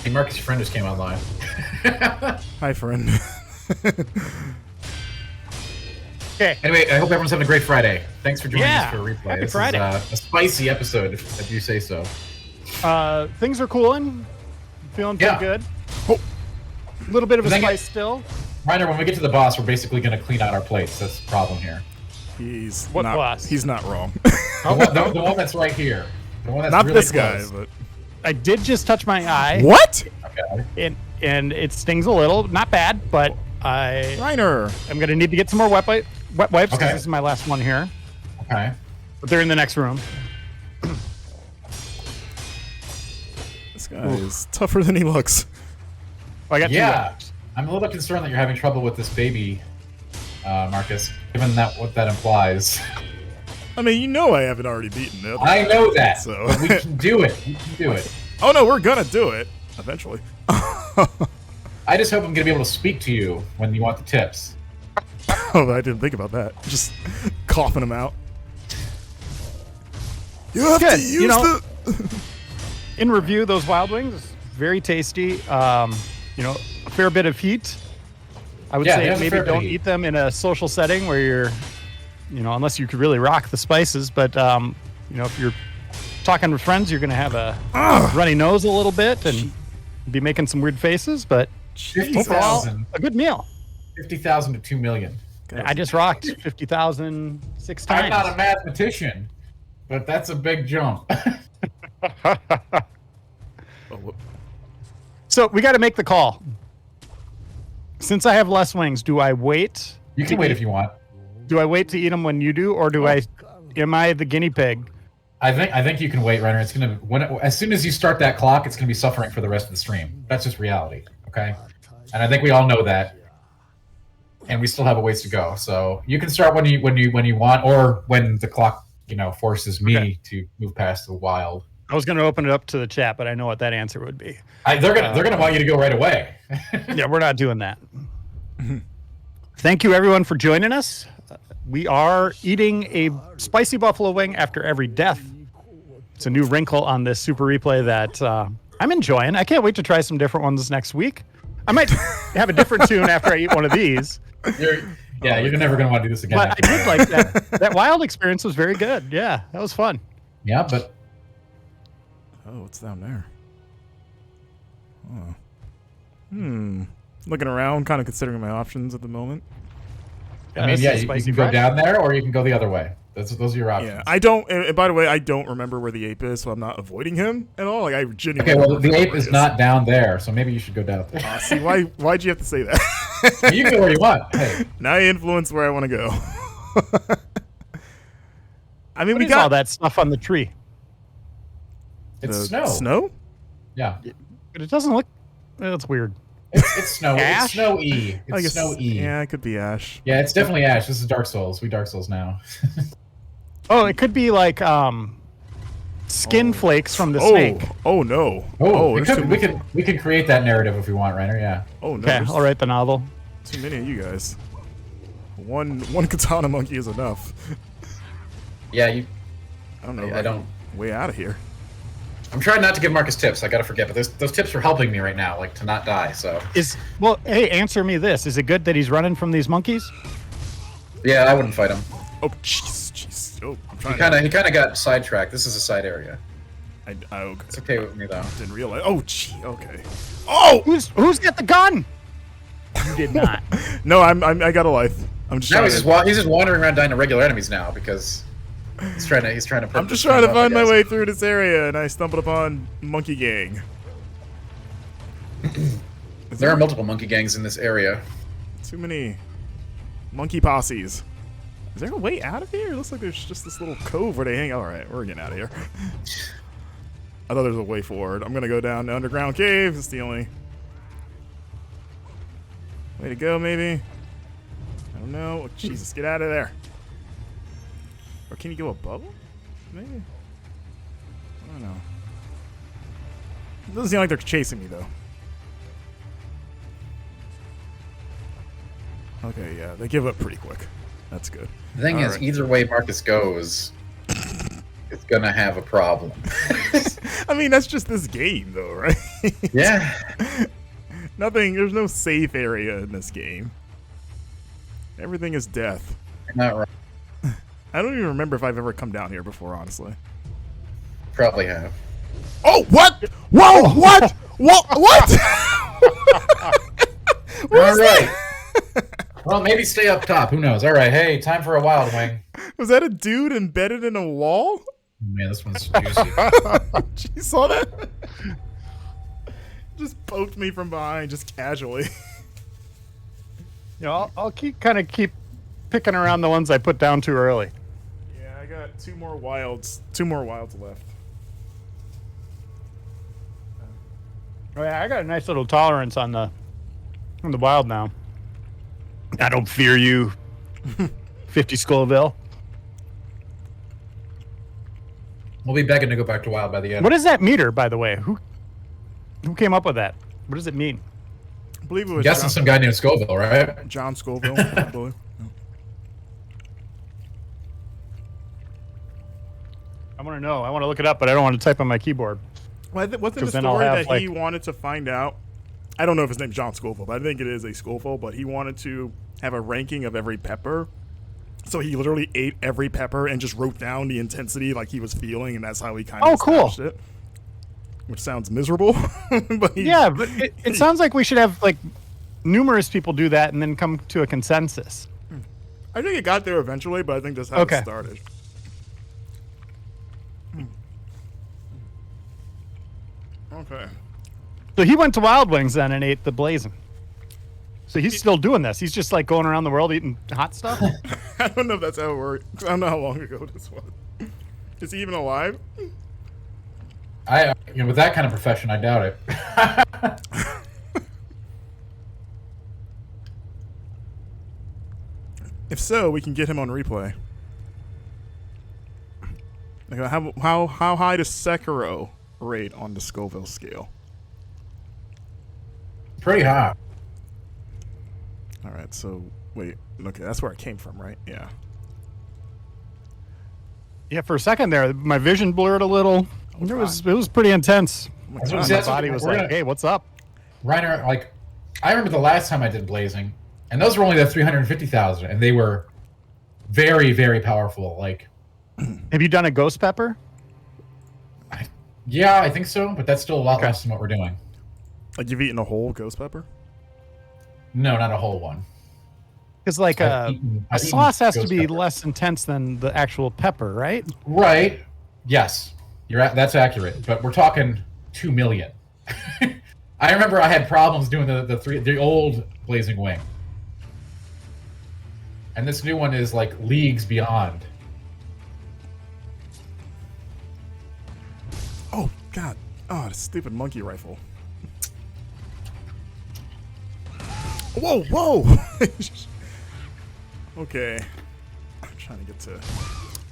Hey, Marcus, your friend just came online. Hi, friend. Okay. Anyway, I hope everyone's having a great Friday. Thanks for joining us Yeah, for a replay. happy This Friday. is a spicy episode, if you say so. Things are cooling. Feeling pretty Yeah. good. Oh. A little bit of a Then spice still. Reiner, when we get to the boss, we're basically going to clean out our plates. That's the problem here. He's What not. boss? He's not wrong. The one that's right here. The one that's Not really this guy, close. but I did just touch my eye. what? Okay. And it stings a little. Not bad, but I'm Reiner. gonna need to get some more wet wipes because Okay. this is my last one here. Okay. But they're in the next room. This guy is tougher than he looks. Oh, I got two Yeah. wipes. I'm a little concerned that you're having trouble with this baby, Marcus, given that what that implies. I mean, you know I haven't already beaten it. I know that, So- but we can do it. We can do it. Oh no, we're gonna do it eventually. I just hope I'm going to be able to speak to you when you want the tips. Oh, I didn't think about that. Just coughing him out. You have Good, to use you know- the. In review, those Wild Wings, very tasty. A fair bit of heat. I would Yeah, say there's a maybe fair bit of don't heat. eat them in a social setting where you're, unless you could really rock the spices. But if you're talking with friends, you're gonna have a runny nose a little bit and be making some weird faces. But overall, 50,000 a good meal. 50,000 to 2 million. I just rocked 50,000 6 times. I'm not a mathematician, but that's a big jump. Oh, whoop. So we got to make the call. Since I have less wings, do I wait? You can wait if you want. Do I wait to eat them when you do, or do I? Am I the guinea pig? I think you can wait, Reiner. It's gonna as soon as you start that clock, it's gonna be suffering for the rest of the stream. That's just reality, okay? And I think we all know that. And we still have a ways to go. So you can start when you want, or when the clock forces me to move past the wild. I was going to open it up to the chat, but I know what that answer would be. They're gonna want you to go right away. Yeah, we're not doing that. Thank you, everyone, for joining us. We are eating a spicy buffalo wing after every death. It's a new wrinkle on this super replay that I'm enjoying. I can't wait to try some different ones next week. I might have a different tune after I eat one of these. You're never gonna want to do this again. But I after did like that. That wild experience was very good. Yeah, that was fun. Yeah, but Oh, what's down there? Oh. Looking around, kind of considering my options at the moment. I mean, that's yeah, a you spicy can go fresh. down there, or you can go the other way. Those are your options. Yeah, I don't. And by the way, I don't remember where the ape is, so I'm not avoiding him at all. Like I genuinely. Okay, well, don't the remember ape where is he not down there, so maybe you should go down there. See, why'd you have to say that? You can go where you want. Hey, Now you influence where I want to go. I mean, What we is got all that stuff on the tree? it's the snow. Snow? Yeah, But it doesn't look. That's weird. it's snow. Ash? It's snowy. I It's guess. snowy. Yeah, it could be Ash. Yeah, it's definitely Ash. This is Dark Souls. We Dark Souls now. Oh, it could be like skin flakes from the Oh, snake. oh no. we there's too we can create that narrative if we want, Reiner. Yeah. Oh no. Okay, there's I'll write the novel. too many of you guys. One katana monkey is enough. Yeah, I don't know. I if don't- can way out of here. I'm trying not to give Marcus tips. I gotta forget, but those tips are helping me right now, like to not die. So Hey, answer me this: is it good that he's running from these monkeys? yeah, I wouldn't fight him. Oh jeez. Oh, I'm He trying. kind of got sidetracked. This is a side area. Okay. It's okay with me though. Didn't realize. Oh, gee. Okay. Oh Who's got the gun? You did not. no, I got a life. I'm just Now trying he's just wandering around dying to regular enemies now because he's trying to. I'm just trying to find my way through this area, and I stumbled upon Monkey Gang. There are multiple monkey gangs in this area. Too many monkey posses. Is there a way out of here? It looks like there's just this little cove where they hang. All right, we're getting out of here. I thought there was a way forward. I'm gonna go down the underground cave. It's the only way to go, maybe. I don't know. Oh, Jesus, get out of there. Or can you go above them? Maybe. I don't know. It doesn't seem like they're chasing me though. Okay, yeah, they give up pretty quick. That's good. The thing is, either way Marcus goes, it's gonna have a problem. I mean, that's just this game, though, right? Yeah. There's no safe area in this game. Everything is death. You're not right. I don't even remember if I've ever come down here before, honestly. Probably have. Oh, what? Whoa, what? What? All right. Well, maybe stay up top. Who knows? All right. Hey, time for a Wild Wing. Was that a dude embedded in a wall? Man, this one's juicy. You saw that? Just poked me from behind, just casually. You know, I'll keep picking around the ones I put down too early. Yeah, I got two more wilds left. Oh yeah, I got a nice little tolerance on the wild now. I don't fear you, 50 Scoville. We'll be begging to go back to Wild by the end. What is that meter, by the way? Who came up with that? What does it mean? I believe it was I'm guessing some guy named Scoville, right? John Scoville, I believe. I want to know. I want to look it up, but I don't want to type on my keyboard. Well, wasn't the then I'll story have, that he wanted to find out? I don't know if his name's John Scoville, but I think it is a Scoville. But he wanted to have a ranking of every pepper, so he literally ate every pepper and just wrote down the intensity like he was feeling, and that's how he kind of established it. Which sounds miserable, but yeah, but it sounds like we should have like numerous people do that and then come to a consensus. I think it got there eventually, but I think that's how it started. Okay. So he went to Wild Wings then and ate the blazing. So he's still doing this. He's just like going around the world eating hot stuff. I don't know if that's how it works. I don't know how long ago this was. Is he even alive? With that kind of profession, I doubt it. If so, we can get him on replay. Like, how high does Sekiro rate on the Scoville scale? Pretty high. All right, so wait, okay, that's where I came from, right? Yeah. Yeah, for a second there, my vision blurred a little. It was pretty intense. My body was like, "Hey, what's up?" Reiner, like, I remember the last time I did Blazing, and those were only the 350,000, and they were very, very powerful. Like, have you done a ghost pepper? Yeah, I think so, but that's still a lot less than what we're doing. Like you've eaten a whole ghost pepper? No, not a whole one. Because like a sauce has to be pepper. less intense than the actual pepper, right? Right. Yes, that's accurate. But we're talking 2 million. I remember I had problems doing the old Blazing Wing, and this new one is like leagues beyond. Oh God! Oh, the stupid monkey rifle. Whoa, whoa! Okay. I'm trying to get to...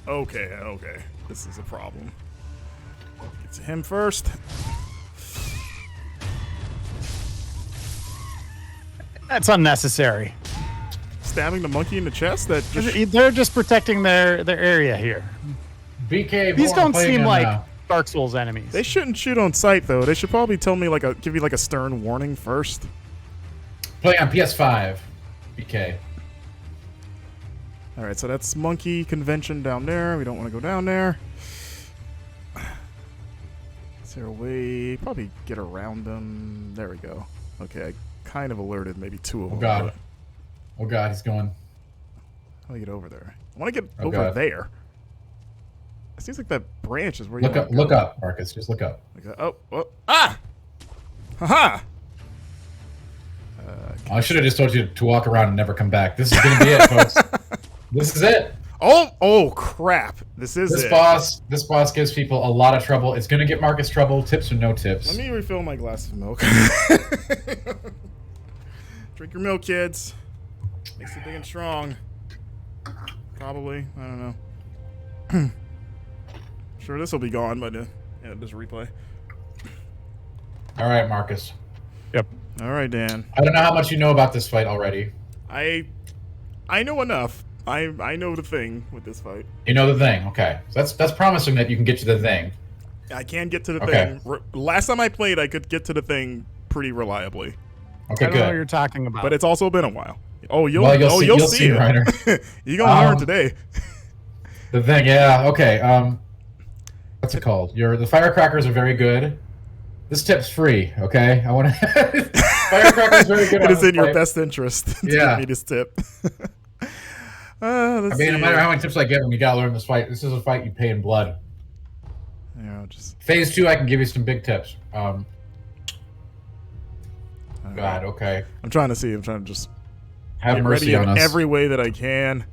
Okay. This is a problem. Get to him first. That's unnecessary. Stabbing the monkey in the chest? They're just protecting their area here. BK, these don't seem like Dark Souls enemies. They shouldn't shoot on sight, though. They should probably tell me, give you a stern warning first. Play on PS5, BK. All right, so that's Monkey Convention down there. We don't want to go down there. there a way? Probably get around them. There we go. Okay, I kind of alerted maybe 2 of them. Oh god. Oh god, he's going. How do I get over there? I want to get Oh, over God. there. It seems like that branch is where you Look up, wanna look go. up, Marcus. Just look up. Okay, oh, ah! Haha! I should have just told you to walk around and never come back. This is gonna be it, folks. This is it. Oh crap! This is This it. boss gives people a lot of trouble. It's gonna get Marcus trouble. Tips or no tips. Let me refill my glass of milk. Drink your milk, kids. Makes you big and strong. Probably. I don't know. Sure, this will be gone, but yeah, just replay. All right, Marcus. Yep. All right, Dan. I don't know how much you know about this fight already. I know enough. I know the thing with this fight. You know the thing. Okay, so that's promising that you can get to the thing. I can get to the Okay. thing. Last time I played, I could get to the thing pretty reliably, Okay, I don't know what good. you're talking about. but it's also been a while. Oh, you'll Well, you'll see see, it. Reiner. You're gonna learn today. The thing, yeah. Okay. What's it called? The firecrackers are very good. This tip's free. Okay, I want to. Firecrackers very good. It on is this in your fight. best interest to Yeah. give me this tip. I Let's mean, see. no matter how many tips I give them, you gotta learn this fight. This is a fight you pay in blood. Yeah, just Phase 2, I can give you some big tips. God, okay. I'm trying to see. I'm trying to just Have get mercy ready on in us. every way that I can.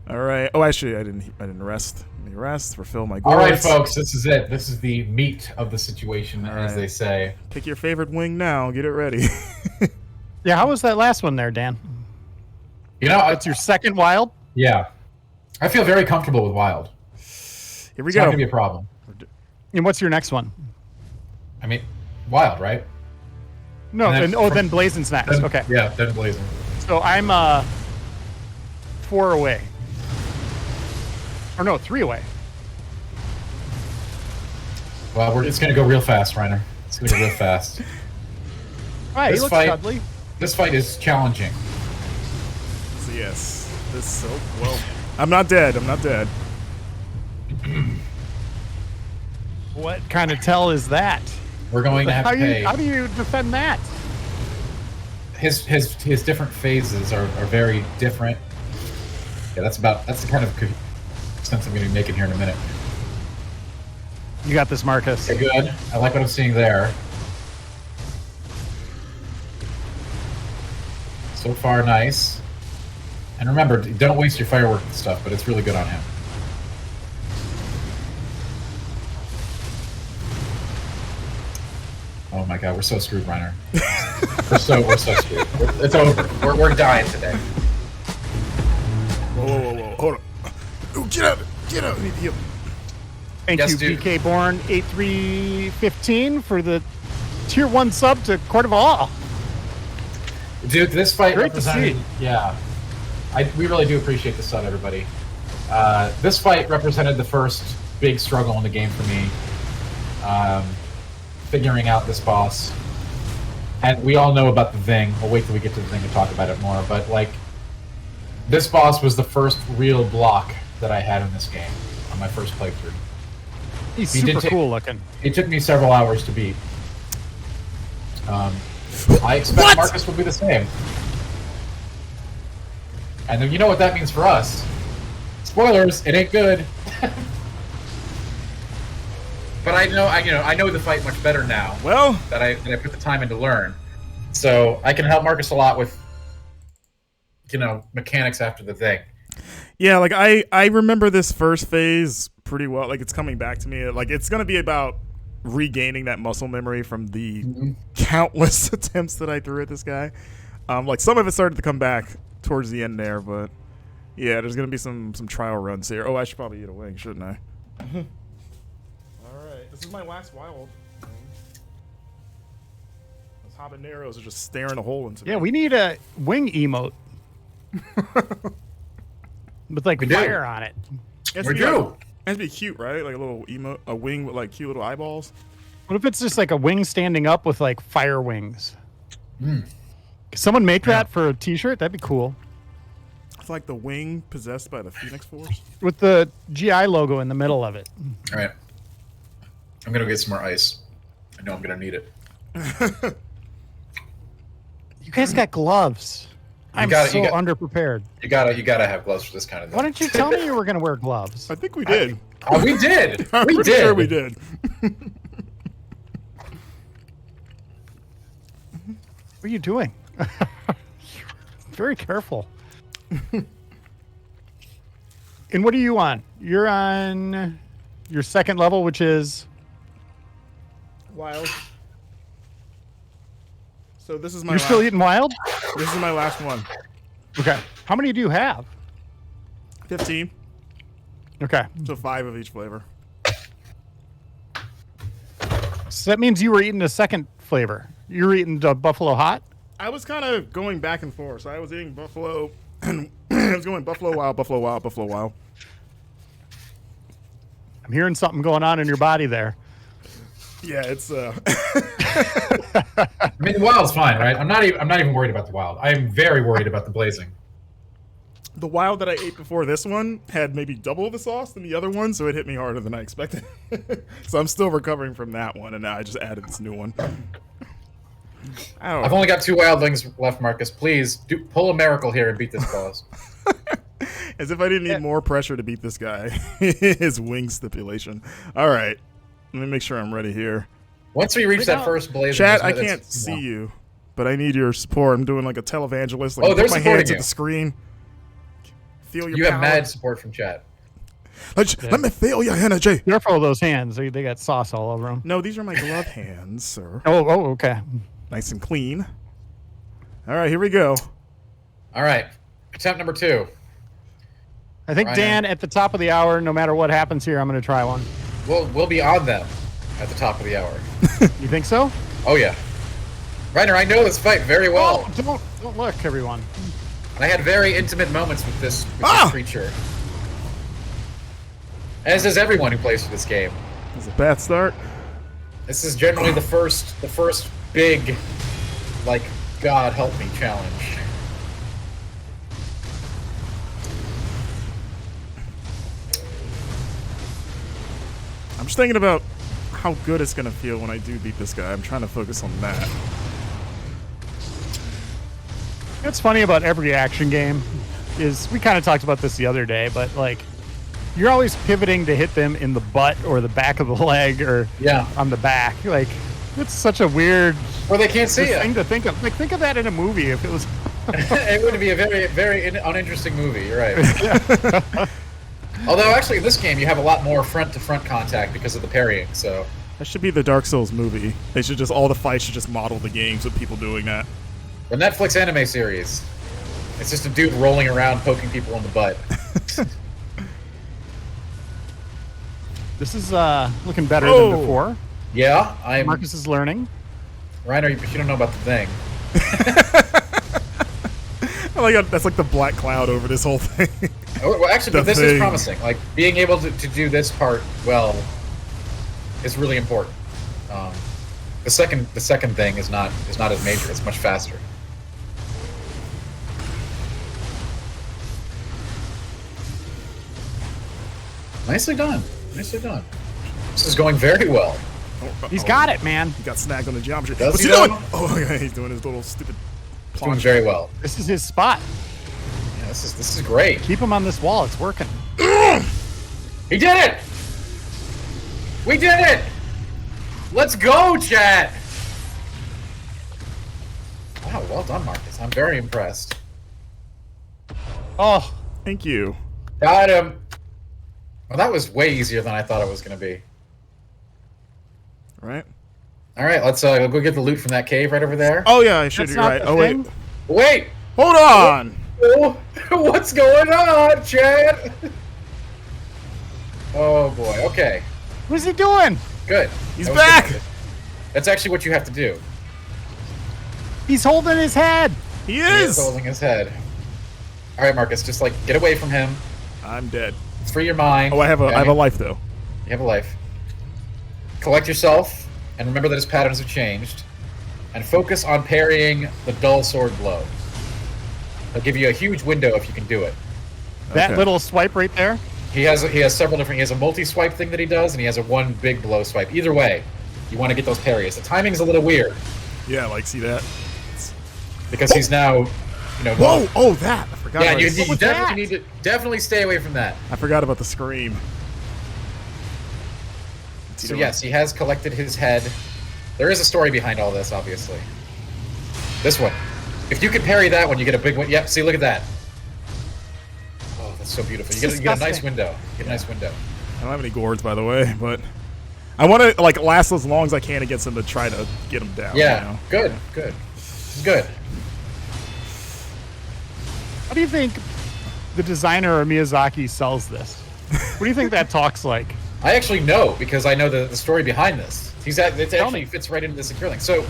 All right. Oh, actually, I didn't rest. Let me rest. Refill my gourds. All right, folks, this is it. This is the meat of the situation, All as right. they say. Pick your favorite wing now. Get it ready. yeah, how was that last one there, Dan? You know, That's your second wild? yeah. I feel very comfortable with Wild. Here we It's not go. gonna be a problem. And what's your next one? I mean, Wild, right? No, And then then, from- then Blazing Snacks. Then- Okay. Yeah, then Blazing. So I'm 4 away. Or no, 3 away. Well, it's gonna go real fast, Reiner. It's gonna go real fast. All right, he This looks fight- cuddly. This fight is challenging. So yes. This so well. I'm not dead. I'm not dead. What kind of tell is that? We're going to have to pay. How do you defend that? His different phases are very different. Yeah, that's the kind of sense I'm going to be making here in a minute. You got this, Marcus. Okay, good. I like what I'm seeing there. So far, nice. And remember, don't waste your firework and stuff, but it's really good on him. Oh my god, we're so screwed, Reiner. we're so screwed. It's over. We're dying today. Whoa. Hold on. Ooh, get out. Get out. I need to heal. Thank Yes, you, dude. BK Born 8315 for the tier 1 sub to Court of Awe. Dude, this fight Great to represented. see. Yeah, we really do appreciate the sub, everybody. This fight represented the first big struggle in the game for me. Figuring out this boss, and we all know about the thing. We'll wait till we get to the thing to talk about it more. But like, this boss was the first real block that I had in this game on my first playthrough. He's He did super take- cool looking. It took me several hours to beat. I expect What? Marcus will be the same. And then you know what that means for us. Spoilers, it ain't good. But I know the fight much better now Well, that I put the time in to learn. So I can help Marcus a lot with mechanics after the thing. yeah, like I remember this first phase pretty well. Like it's coming back to me. Like it's gonna be about regaining that muscle memory from the countless attempts that I threw at this guy. Like some of it started to come back towards the end there, but yeah, there's gonna be some trial runs here. Oh, I should probably eat a wing, shouldn't I? All right, this is my last wild. Those habaneros are just staring a hole into me. Yeah, we need a wing emote. With like We do. fire on it. It has We to be, do. like, it has to be cute, right? Like a little emote, a wing with like cute little eyeballs. What if it's just like a wing standing up with like fire wings? Could someone make that for a t-shirt? That'd be cool. It's like the wing possessed by the Phoenix Force. With the GI logo in the middle of it. All right. I'm gonna get some more ice. I know I'm gonna need it. You guys got gloves. I'm so underprepared. You gotta have gloves for this kind of thing. Why didn't you tell me you were going to wear gloves? I think we did. We did. I'm We pretty did. sure we did. What are you doing? Very careful. And what are you on? You're on your second level, which is Wild. So this is my you're last, still eating wild? this is my last one. Okay. How many do you have? 15. Okay. So 5 of each flavor. So that means you were eating a second flavor. You were eating the Buffalo Hot? I was kind of going back and forth. So I was eating Buffalo, and I was going Buffalo Wild, Buffalo Wild, Buffalo Wild. I'm hearing something going on in your body there. Yeah, it's I mean, the wild's fine, right? I'm not even worried about the wild. I am very worried about the blazing. the Wild that I ate before this one had maybe double the sauce than the other one, so it hit me harder than I expected. So I'm still recovering from that one, and now I just added this new one. I've only got 2 wildlings left, Marcus. Please pull a miracle here and beat this boss. As if I didn't need more pressure to beat this guy. His wing stipulation. All right. Let me make sure I'm ready here. Once we reach that first blaze, Chat, I can't see you, but I need your support. I'm doing like a televangelist. Like, they're put my hands supporting at the screen. Feel your You power. have mad support from chat. Let me feel your energy. Careful of those hands. They got sauce all over them. No, these are my glove hands, sir. Oh, okay. Nice and clean. All right, here we go. All right, attempt number 2. I think, Ryan. Dan, at the top of the hour, no matter what happens here, I'm going to try one. We'll be on them at the top of the hour. You think so? Oh yeah, Reiner, I know this fight very well. Oh, don't look, everyone. I had very intimate moments with this creature. As does everyone who plays this game. This is a bad start. This is generally the first big, like, God help me challenge. I'm just thinking about how good it's going to feel when I do beat this guy. I'm trying to focus on that. What's funny about every action game is we kind of talked about this the other day, but like you're always pivoting to hit them in the butt or the back of the leg or on the back. Like it's such a weird Or they can't see thing you. to think of. Like think of that in a movie if it was. It would be a very, very uninteresting movie. You're right. Although actually, in this game, you have a lot more front-to-front contact because of the parrying. So That should be the Dark Souls movie. They should all the fights should just model the games with people doing that. the Netflix anime series, it's just a dude rolling around poking people in the butt. This is looking better than before. Yeah, I'm. Marcus is learning. Reiner, you don't know about the thing. I like how that's like the black cloud over this whole thing. Well, actually, The but this thing. is promising. Like being able to do this part well is really important. The second thing is not as major. It's much faster. Nicely done. Nicely done. This is going very well. He's got it, man. He got snagged on the geometry. Does What's he he doing? though? Oh, yeah, he's doing his little stupid It's doing plunge. very well. This is his spot. Yeah, this is great. Keep him on this wall. It's working. He did it! We did it! Let's go, chat! Wow, well done, Marcus. I'm very impressed. Oh, Thank you. Got him. Well, that was way easier than I thought it was going to be. Right? All right, let's go get the loot from that cave right over there. Oh, yeah, I should that's be not right. the Oh, wait. thing. Wait! Hold on! Oh, what's going on, chat? Oh, boy. Okay, What's he doing? good. He's That was back! good. That's actually what you have to do. He's holding his head. He He is is! holding his head. All right, Marcus, just like get away from him. I'm dead. It's free your mind. Oh, I have a life, though. You have a life. Collect yourself, and remember that his patterns have changed. And focus on parrying the dull sword blow. It'll give you a huge window if you can do it. That Okay. little swipe right there. He has several different. He has a multi-swipe thing that he does, and he has a one big blow swipe. Either way, You want to get those parries. The timing's a little weird Yeah, like see that? because he's now, Whoa! Oh, that! I forgot. Yeah, about you it. definitely need to definitely stay away from that. I forgot about the scream. So yes, he has collected his head. There is a story behind all this, obviously. This one. If you can parry that one, you get a big one. Yep, see, look at that. Oh, that's so beautiful. You get a nice window. You get a nice window. I don't have any gourds, by the way, but I want to like last as long as I can against him to try to get him down. Yeah, good. How do you think the designer or Miyazaki sells this? What do you think that talks like? I actually know because I know the story behind this. It actually fits right into the secure link. So,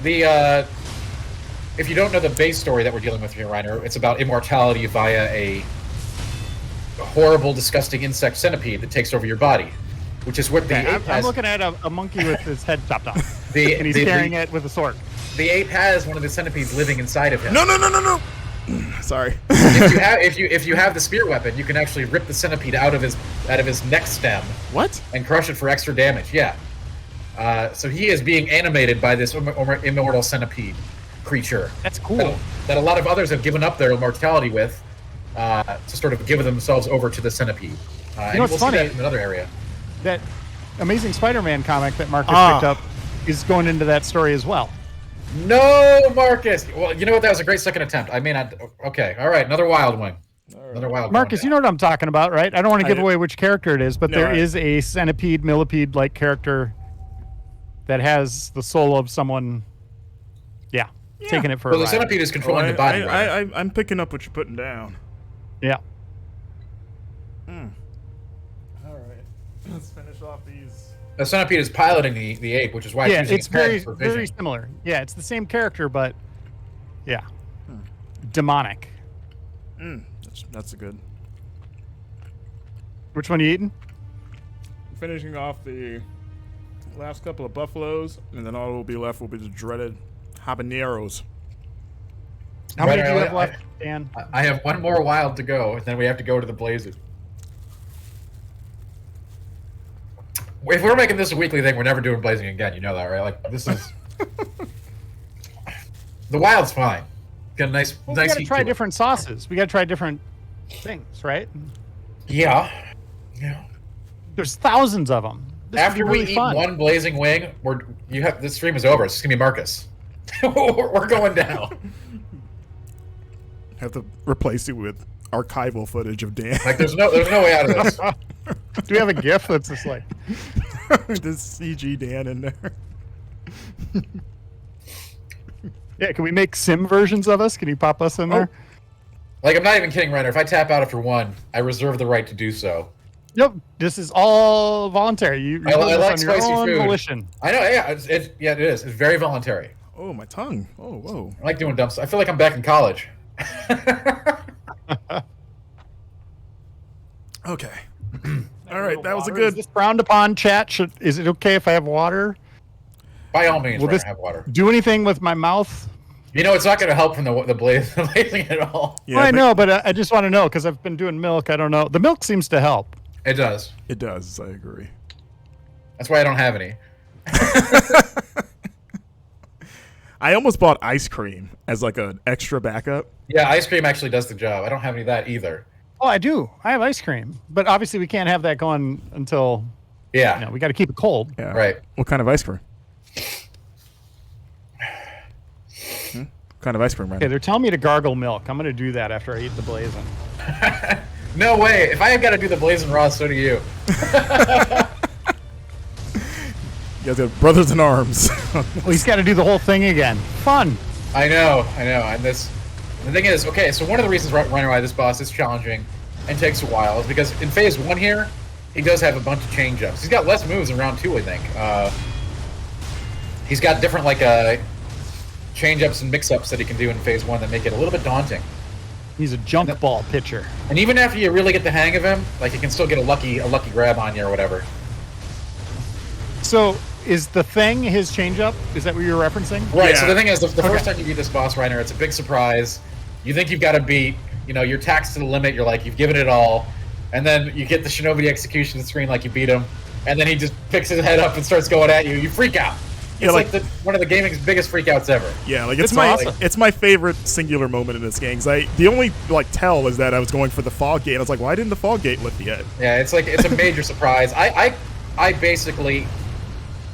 if you don't know the base story that we're dealing with here, Reiner, it's about immortality via a horrible, disgusting insect centipede that takes over your body, which is what the ape has. I'm looking at a monkey with his head chopped off, and he's carrying it with a sword. The ape has one of the centipedes living inside of him. No. Sorry. if you have the spear weapon, you can actually rip the centipede out of his neck stem. What? And crush it for extra damage. Yeah. So he is being animated by this immortal centipede creature. That's cool. That a lot of others have given up their immortality with, to sort of give themselves over to the centipede. And what's funny? See that in another area. That Amazing Spider-Man comic that Marcus picked up is going into that story as well. No, Marcus. Well, you know what? That was a great second attempt. I may not. Okay. All right. Another wild one. Another wild one. Marcus, you know what I'm talking about, right? I don't want to give away which character it is, but there is a centipede, millipede-like character that has the soul of someone. Yeah. Taking it for a ride. The centipede is controlling the body. I'm picking up what you're putting down. Yeah. All right. Let's finish off these. The centipede is piloting the ape, which is why it's using its head for vision. Very similar. Yeah, it's the same character, but yeah, demonic. That's a good. Which one are you eating? Finishing off the last couple of buffaloes, and then all will be left will be the dreaded habaneros. How many do you have left, Dan? I have one more wild to go, and then we have to go to the blazes. If we're making this a weekly thing, we're never doing blazing again. You know that, right? Like this is the wild's fine. Got a nice. We got to try different sauces. We got to try different things, right? Yeah. There's thousands of them. After we eat one blazing wing, this stream is over. It's just gonna be Marcus. We're going down. Have to replace it with archival footage of Dan. Like there's no way out of this. Do we have a GIF that's just like this CG Dan in there? Yeah, can we make sim versions of us? Can you pop us in there? Like I'm not even kidding, Renner. If I tap out after one, I reserve the right to do so. Yep, this is all voluntary. I like spicy food. Volition. I know, yeah, it is. It's very voluntary. Oh, my tongue. Oh, whoa. I like doing dumb stuff. I feel like I'm back in college. Okay. All right, that was a good. Is this frowned upon, chat? Is it okay if I have water? By all means, will this have water. Do anything with my mouth? You know, it's not going to help from the blazing at all. Yeah, well, I know, but I just want to know because I've been doing milk. I don't know. The milk seems to help. It does. It does. I agree. That's why I don't have any. I almost bought ice cream as like an extra backup. Yeah, ice cream actually does the job. I don't have any of that either. Oh, I do. I have ice cream, but obviously we can't have that going until. Yeah. We got to keep it cold. Yeah. Right. What kind of ice cream? What kind of ice cream, right? Okay, they're telling me to gargle milk. I'm going to do that after I eat the blazing. No way. If I have got to do the blazing raw, so do you. You guys got brothers in arms. Well, he's got to do the whole thing again. Fun. I know. And the thing is, okay, so one of the reasons running why this boss is challenging and takes a while is because in phase 1 here, he does have a bunch of change-ups. He's got less moves in round 2, I think. He's got different, change-ups and mix-ups that he can do in phase 1 that make it a little bit daunting. He's a junk ball pitcher. And even after you really get the hang of him, you can still get a lucky grab on you or whatever. So, is the thing his change-up? Is that what you're referencing? Right, Yeah. so the thing is, the first time you beat this boss, Reiner, it's a big surprise. You think you've got to beat, you're taxed to the limit, you're like, you've given it all, and then you get the Shinobi execution screen like you beat him, and then he just picks his head up and starts going at you. You freak out. Yeah, It's like- one of the gaming's biggest freakouts ever. Yeah, like It's awesome. it's my favorite singular moment in this game. 'Cause the only like tell is that I was going for the fog gate. I was like, why didn't the fog gate lift yet? Yeah, it's a major surprise. I basically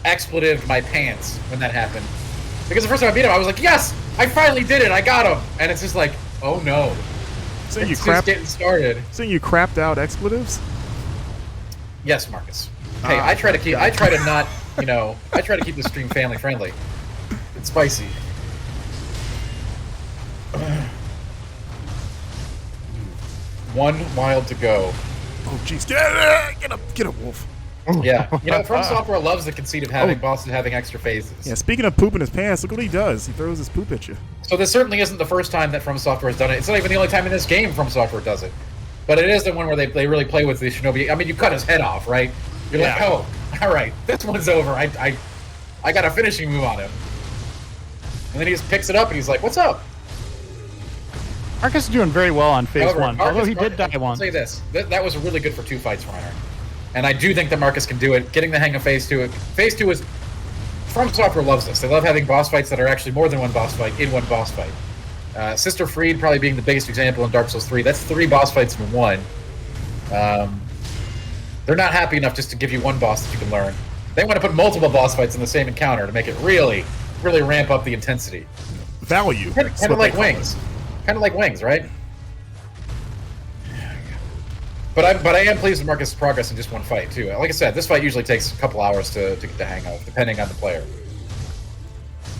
expletived my pants when that happened. Because the first time I beat him, I was like, yes, I finally did it, I got him. And it's just like, oh no. Saying you It's just getting started. crapped out expletives? Yes, Marcus. Hey, I try to keep I try to keep the stream family friendly. It's spicy. One wild to go. Oh jeez, get up, Wolf. Yeah, From Software loves the conceit of having bosses having extra phases. Yeah, speaking of pooping his pants, look what he does. He throws his poop at you. So this certainly isn't the first time that From Software has done it. It's not even the only time in this game From Software does it. But it is the one where they really play with the Shinobi. I mean, you cut his head off, right? You're like, oh, all right, this one's over. I got a finishing move on him. And then he just picks it up and he's like, what's up? Marcus is doing very well on phase However, one, Marcus- although he did Marcus- die I'll once. say this. That was really good for 2 fights for Reiner. And I do think that Marcus can do it. Getting the hang of phase 2. Phase 2 is... From Software loves this. They love having boss fights that are actually more than one boss fight in one boss fight. Sister Freed probably being the biggest example in Dark Souls 3. That's 3 boss fights in one. They're not happy enough just to give you one boss that you can learn. They want to put multiple boss fights in the same encounter to make it really, really ramp up the intensity. Value. Kind That's of what like they call it. Wings. Kind of like Wings, right? But I am pleased with Marcus' progress in just one fight, too. Like I said, this fight usually takes a couple hours to get the hang of, depending on the player.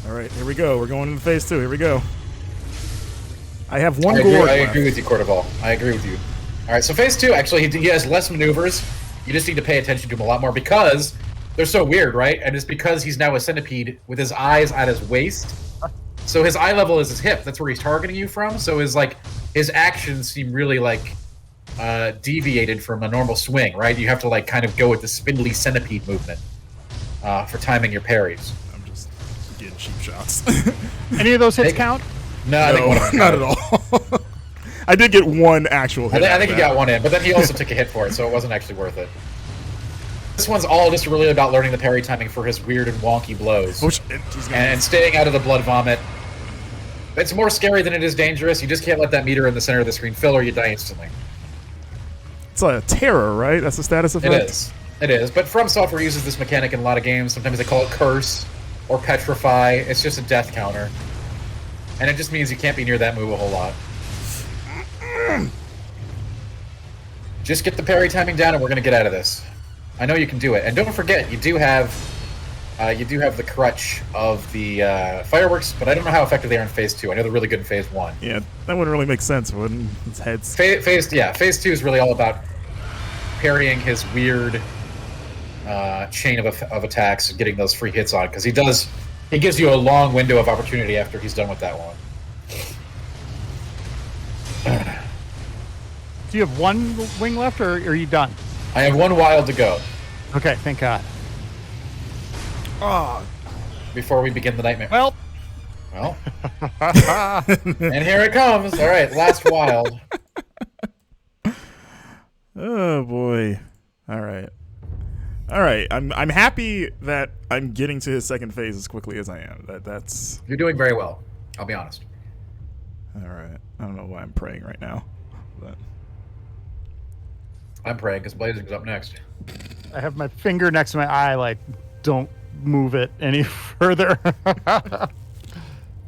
All right, here we go. We're going into phase 2. Here we go. I have one I gourd agree left. with you, Cordoval. I agree with you. All right, so phase 2, actually, he has less maneuvers. You just need to pay attention to him a lot more because they're so weird, right? And it's because he's now a centipede with his eyes at his waist. So his eye level is his hip. That's where he's targeting you from. So his actions seem really deviated from a normal swing, right? You have to kind of go with the spindly centipede movement for timing your parries. I'm just getting cheap shots. Any of those hits Hey, count? No, I think one of them not at counted. all. I did get one actual hit. I out think of he that. got one in, but then he also took a hit for it, so it wasn't actually worth it. This one's all just really about learning the parry timing for his weird and wonky blows. Which, he's gonna- And staying out of the blood vomit. It's more scary than it is dangerous. You just can't let that meter in the center of the screen fill or you die instantly. It's a terror, right? That's the status It effect? is. It is. But From Software uses this mechanic in a lot of games. Sometimes they call it Curse or Petrify. It's just a death counter. And it just means you can't be near that move a whole lot. Just get the parry timing down and we're going to get out of this. I know you can do it. And don't forget, you do have the crutch of the fireworks, but I don't know how effective they are in Phase 2. I know they're really good in Phase 1. Yeah, that wouldn't really make sense, wouldn't his heads? Phase 2 is really all about parrying his weird chain of attacks and getting those free hits on, because he gives you a long window of opportunity after he's done with that one. Do you have one wing left, or are you done? I have one wild to go Okay, thank God. Oh, before we begin the nightmare. Well, Well, and here it comes. All right, last wild. oh boy. All right. All right. I'm happy that I'm getting to his second phase as quickly as I am. That's You're doing very well. I'll be honest. all right. I don't know why I'm praying right now, but I'm praying because Blazing's up next. I have my finger next to my eye, like, don't move it any further.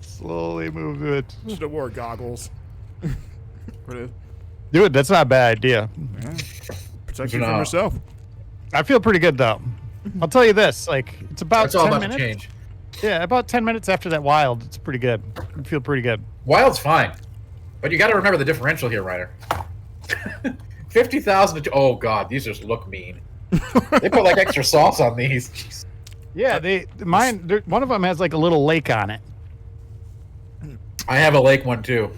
Slowly move it. should have wore goggles. What is- Dude, that's not a bad idea. yeah. Protect you No. from yourself. I feel pretty good, though. I'll tell you this, like, it's about It's all 10 about the minutes. change. Yeah, about 10 minutes after that wild, it's pretty good. I feel pretty good. Wild's fine, but you got to remember the differential here, Ryder. 50,000. Oh God, these just look mean. They put like extra sauce on these. Jeez. Yeah, one of them has like a little lake on it. I have a lake one too. I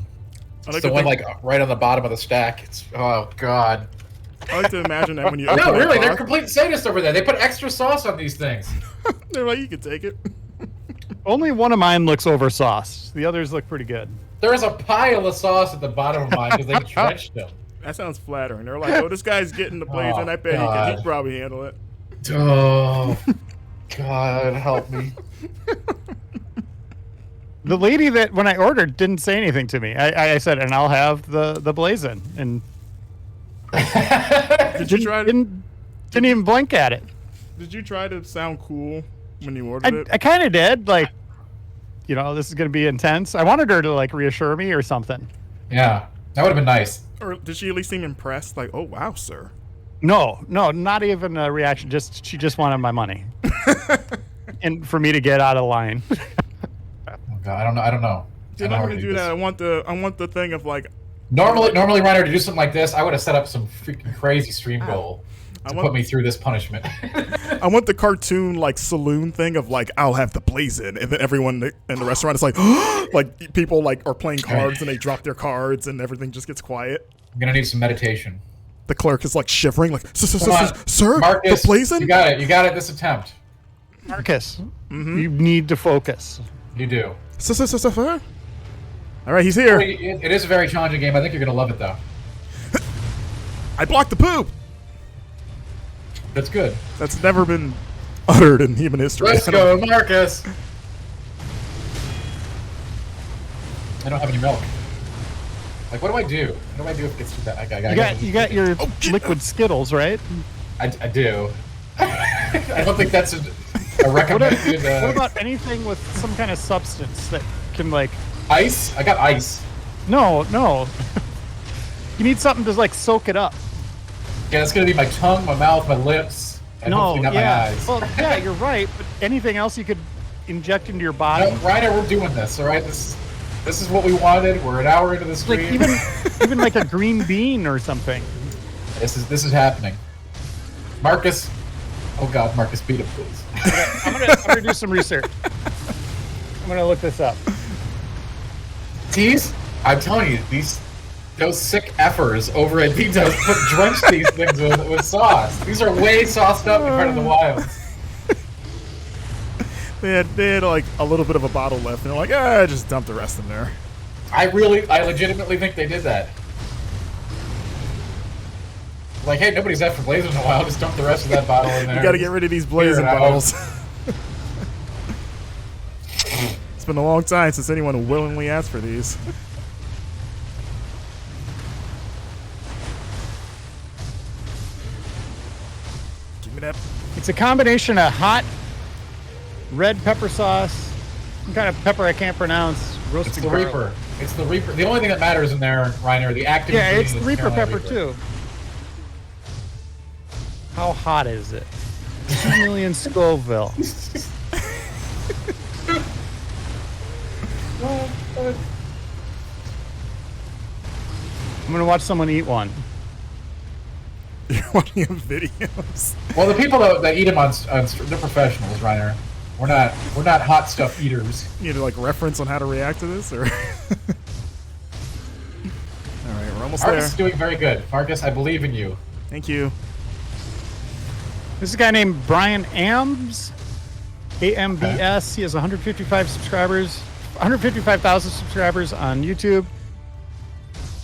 It's like, the to one think- like right on the bottom of the stack. It's oh God. I like to imagine that when you No, open really, that they're box, complete sadists over there. They put extra sauce on these things. they're like, you can take it. Only one of mine looks over sauce. The others look pretty good. There's a pile of sauce at the bottom of mine because they drenched them. That sounds flattering. They're like, oh, this guy's getting the blades, Oh, and I bet he God. can probably handle it. Oh, God, help me. The lady that when I ordered didn't say anything to me. I said, and I'll have the blazon, and Did you try to? didn't even blink at it. Did you try to sound cool when you ordered it? I kind of did. Like, you know, this is going to be intense. I wanted her to like reassure me or something. Yeah, that would have been nice. Or did she at least seem impressed? Like, oh wow, sir. No, not even a reaction. She just wanted my money, and for me to get out of line. Oh, God, I don't know. Dude, I'm gonna do that. I want the thing of like. Normally, Reiner, to do something like this, I would have set up some freaking crazy stream goal to put me through this punishment. I want the cartoon like saloon thing of like I'll have the blazon, and then everyone in the restaurant is like, like people like are playing cards and they drop their cards and everything just gets quiet. I'm gonna need some meditation. The clerk is like shivering, like, Come sir, on, Marcus, the blazon. You got it. This attempt. Marcus, you need to focus. You do. Sir. All right, he's here. It is a very challenging game. I think you're gonna love it though. I blocked the poop. That's good. That's never been uttered in human history. Let's go, Marcus. I don't have any milk. Like, what do I do? What do I do if it gets too bad? You got your liquid Skittles, right? I do. I don't think that's a recommended. What about anything with some kind of substance that can like ice? I got ice. No. You need something to like soak it up. Yeah, it's gonna be my tongue, my mouth, my lips, and hopefully not my eyes. Well, yeah, you're right. But anything else you could inject into your body? No, Reiner, we're doing this. All right, this is what we wanted. We're an hour into the stream. Like even like a green bean or something. This is happening. Marcus, oh God, Marcus, beat him, please. I'm gonna do some research. I'm gonna look this up. Tease, I'm telling you, those sick effers over at Vito's drench these things with sauce. These are way sauced up compared to the wilds. They had like a little bit of a bottle left, and they're like, just dump the rest in there. I legitimately think they did that. Like, hey, nobody's after blazon in a while. Just dump the rest of that bottle in there. You got to get rid of these blazon bottles. It's been a long time since anyone willingly asked for these. Give me that. It's a combination of hot red pepper sauce, some kind of pepper I can't pronounce, roasted It's the garlic. Reaper. It's the Reaper. The only thing that matters in there, Reiner, the active Yeah, it's ingredient the is Reaper Carolina pepper Reaper. too. How hot is it? 2 million Scoville. I'm gonna watch someone eat one. You're watching videos. Well, the people that eat them they're professionals, Reiner. We're not hot stuff eaters. You need to like reference on how to react to this, or? All right, we're almost Marcus there. is doing very good. Marcus, I believe in you. Thank you. This is a guy named Brian Ambs, AMBS. He has 155 subscribers, 155,000 subscribers on YouTube.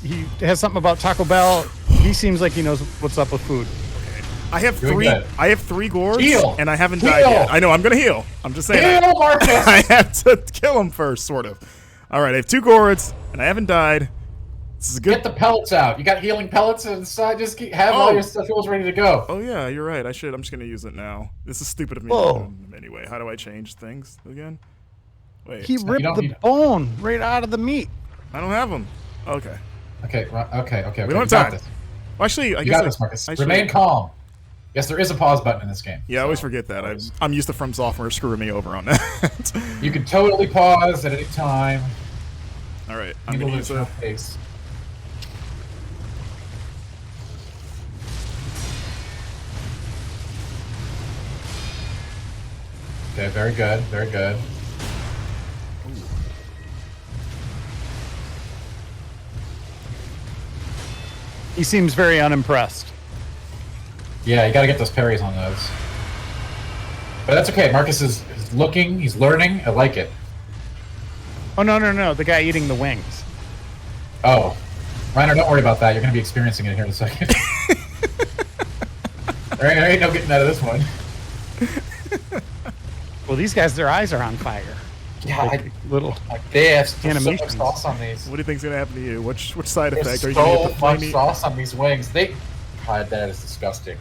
He has something about Taco Bell. He seems like he knows what's up with food. I have Doing three. good. I have 3 gourds, Heal. and I haven't Heal. died yet. I know. I'm gonna heal. I'm just saying. Heal, Marcus! I have to kill him first, sort of. All right, I have 2 gourds, and I haven't died. This is good. Get the pellets out. You got healing pellets inside. Just have all your stuff ready to go. Oh yeah, you're right. I should. I'm just gonna use it now. This is stupid of me. Whoa. Anyway, how do I change things again? Wait, He ripped don't the need- bone right out of the meat. I don't have them. Okay. Okay. Okay. We don't have You got time. this. Well, actually, I You guess got this, Marcus. I should- Remain calm. Yes, there is a pause button in this game. Yeah, I always forget that. I'm used to From Software screwing me over on that. You can totally pause at any time. All right, I'm People gonna lose use no a. pace. Okay, very good, very good. He seems very unimpressed. Yeah, you gotta get those parries on those. But that's okay, Marcus is looking, he's learning, I like it. Oh, no. The guy eating the wings. Oh. Reiner, don't worry about that, you're gonna be experiencing it here in a second. there ain't no getting out of this one. Well, these guys, their eyes are on fire. Yeah, Like little. they have so much Animations. sauce on these. What do you think's gonna happen to you? Which side There's effect are you gonna so get? The much flamey? sauce on these wings. God, that is disgusting.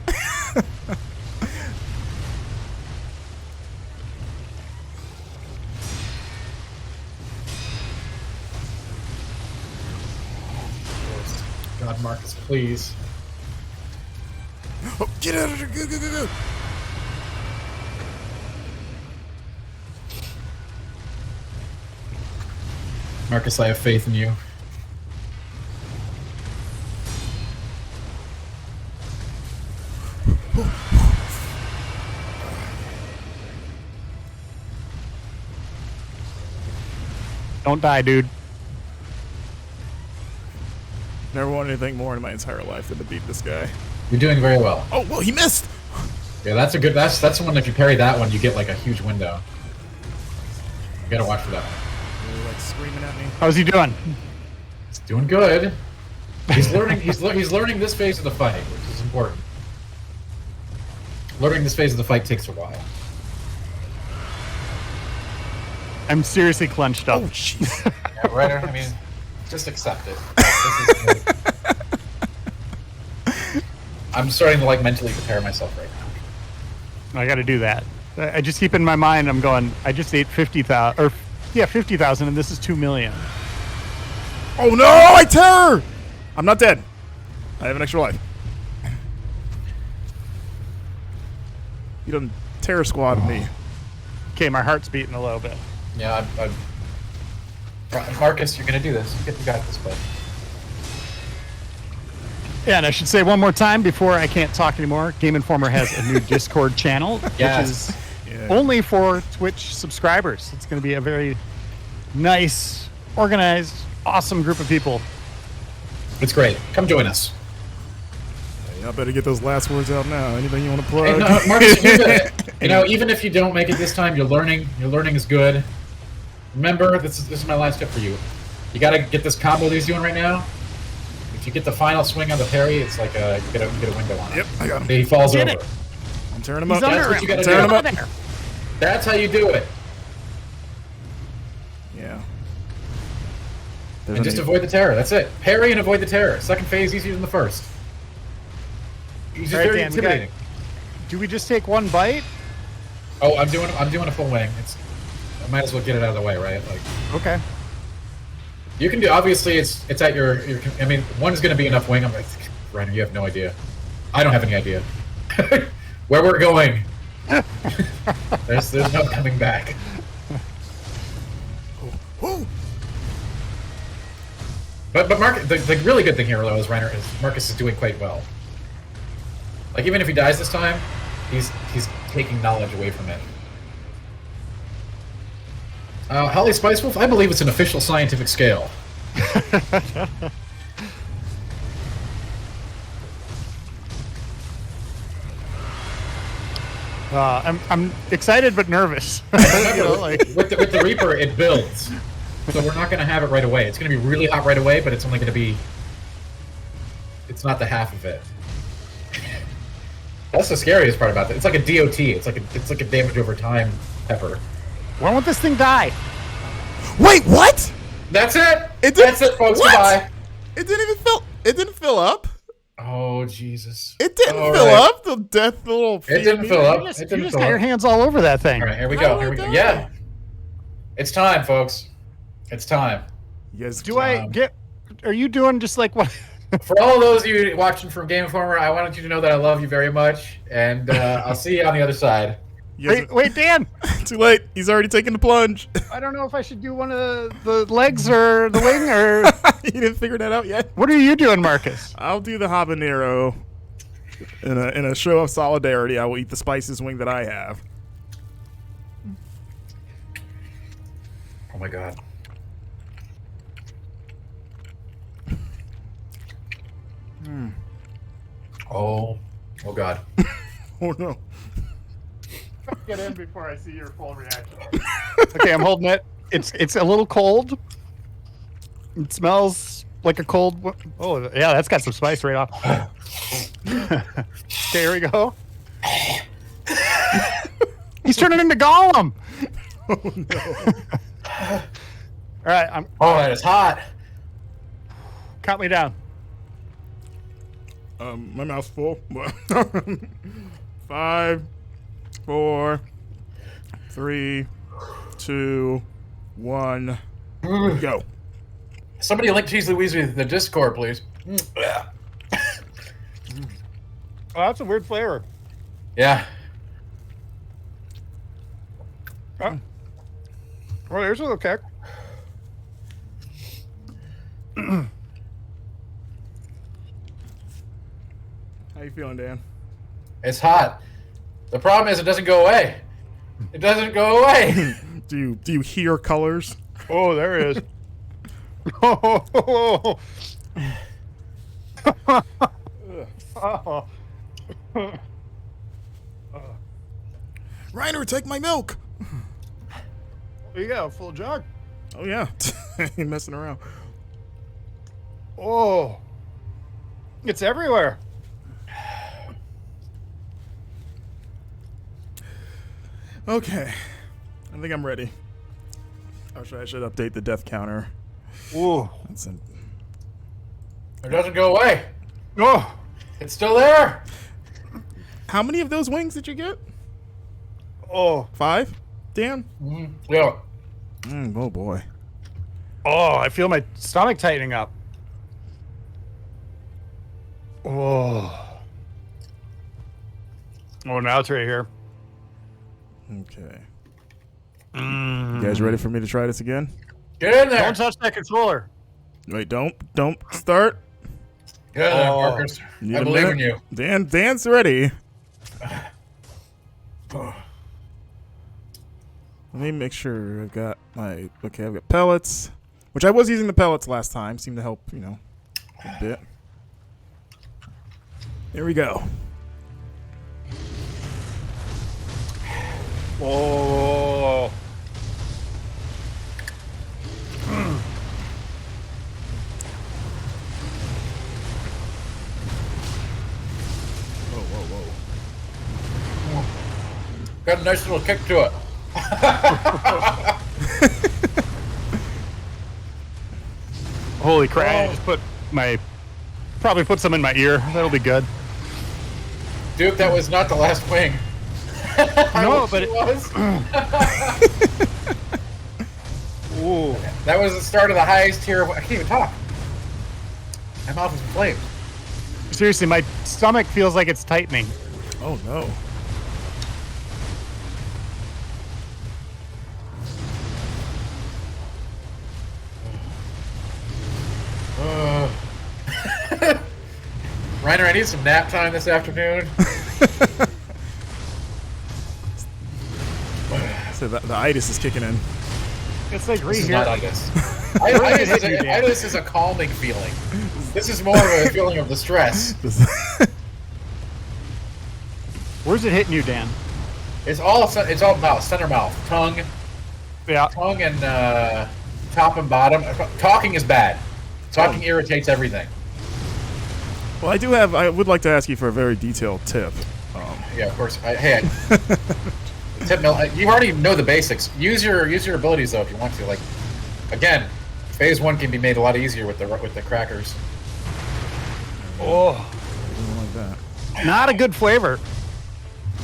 God, Marcus, please. Oh, get out of there! Go, go, go, go! Marcus, I have faith in you. Don't die, dude. Never wanted anything more in my entire life than to beat this guy. You're doing very well. Oh, well, he missed! Yeah, that's a good. That's the one. If you parry that one, you get like a huge window. You gotta watch for that one. Really, like screaming at me. How's he doing? He's doing good. He's learning. He's learning this phase of the fight, which is important. Learning this phase of the fight takes a while. I'm seriously clenched up. Oh, jeez. Yeah, Ryder, I mean, just accept it. This is I'm starting to like mentally prepare myself right now. I got to do that. I just keep in my mind. I'm going. I just ate 50,000, or yeah, 50,000, and this is 2 million. Oh no, I terror! I'm not dead. I have an extra life. You done terror squad me. Okay, my heart's beating a little bit. Yeah, Marcus, you're gonna do this. You got this, bud. Yeah, and I should say one more time before I can't talk anymore. Game Informer has a new Discord channel, Yes. which is only for Twitch subscribers. It's going to be a very nice, organized, awesome group of people. It's great. Come join us. Y'all better get those last words out now. Anything you want to plug? And, Marcus, you're good. You know, even if you don't make it this time, you're learning. Your learning is good. Remember, this is my last tip for you. You gotta get this combo that he's doing right now. If you get the final swing on the parry, it's like you get a window on it. Yep, I got him. He falls Get over. it. I'm tearing him He's up. under That's what it. you gotta Tearing him do. up. There. That's how you do it. Yeah. And just avoid the terror. That's it. Parry and avoid the terror. Second phase easier than the first. He's just All right, very Dan, we got- intimidating. Do we just take one bite? Oh, I'm doing a full wing. I might as well get it out of the way, right? Like Okay. you can do. Obviously, it's at your. I mean, one is going to be enough wing. I'm like, Reiner, you have no idea. I don't have any idea where we're going. There's no coming back. Woo! But Mark, the really good thing here, though, is Reiner is Marcus is doing quite well. Like even if he dies this time, he's taking knowledge away from it. Holly Spice Wolf, I believe it's an official scientific scale. I'm excited but nervous. You know, like, with the Reaper, it builds. So we're not going to have it right away. It's going to be really hot right away, but it's only going to be... It's not the half of it. That's the scariest part about it. It's like a DOT. It's like a damage over time pepper. why won't this thing die? Wait, what? That's it! It didn't- That's it, folks. what? Goodbye. It didn't even fill. It didn't fill up. Oh, Jesus. It didn't All fill right. up. The death little. It didn't fill up. You just, It you didn't just fill got your up. hands all over that thing. All right, here we How go. do Here I we go. die? Yeah. It's time, folks. It's time. Yes. Do I get? Are you doing just like what? For all those of you watching from Game Informer, I wanted you to know that I love you very much, and I'll see you on the other side. Yes, Wait, Dan. too late. He's already taken the plunge. I don't know if I should do one of the legs or the wing or You didn't figure that out yet. what are you doing, Marcus? I'll do the habanero. In a show of solidarity, I will eat the spiciest wing that I have. Oh my God. Oh God. Oh no. Get in before I see your full reaction. Okay, I'm holding it. It's a little cold. It smells like a cold. Oh yeah, that's got some spice right off. Okay, here we go. He's turning into Gollum. Oh no. All right, Oh, that is hot. count me down. My mouth's full. 5, 4, 3, 2, 1, go. Somebody link Cheese Louise in the Discord, please. Oh, that's a weird flavor. Yeah. Oh, well, here's a little kick. How you feeling, Dan? It's hot. The problem is it doesn't go away. It doesn't go away. Do you hear colors? Oh, there it is. Oh. Reiner, take my milk. Yeah, full jug. Oh yeah, ain't messing around. Oh, it's everywhere. Okay, I think I'm ready. I should update the death counter. Ooh. It doesn't go away. Oh. It's still there. How many of those wings did you get? Oh. 5, Dan? Yeah. Oh boy. Oh, I feel my stomach tightening up. Oh. Oh, now it's right here. Okay. You guys ready for me to try this again? Get in there. Don't touch that controller. Wait, don't start. Get in there, Oh. Marcus. Need I a believe in minute? you. Dan's ready. Let me make sure I've got my... Okay, I've got pellets. Which I was using the pellets last time. Seemed to help, a bit. Here we go. Oh. Whoa. Got a nice little kick to it. Holy crap. I just probably put some in my ear. That'll be good. Dude, that was not the last wing. No, but it was. Ooh. That was the start of the highest tier of... I can't even talk. My mouth is inflamed. Seriously, my stomach feels like it's tightening. Oh no. Reiner, I need some nap time this afternoon. So the itis is kicking in. It's like right This is here. not itis. Itis is a calming feeling. This is more of a feeling of the stress. Where's it hitting you, Dan? It's all mouth, center mouth, tongue, Yeah. and top and bottom. Talking is bad. Talking irritates everything. Well, I would like to ask you for a very detailed tip. Yeah, of course. Tip, you already know the basics. Use your abilities though if you want to. Like, again, phase 1 can be made a lot easier with the crackers. Oh. Something like that. Not a good flavor.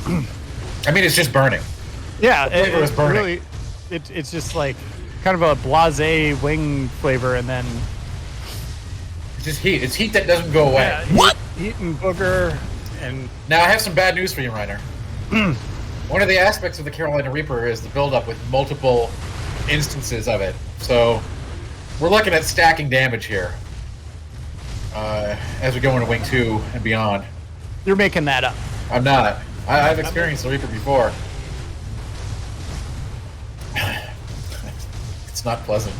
I mean, it's just burning. Yeah, flavor is burning. really, it's just like kind of a blasé wing flavor, and then It's just heat. It's heat that doesn't go away. What? Heat and booger, and Now, I have some bad news for you, Reiner. One of the aspects of the Carolina Reaper is the buildup with multiple instances of it. So, we're looking at stacking damage here as we go into Wing 2 and beyond. you're making that up. I'm not. I've experienced the Reaper before. It's not pleasant.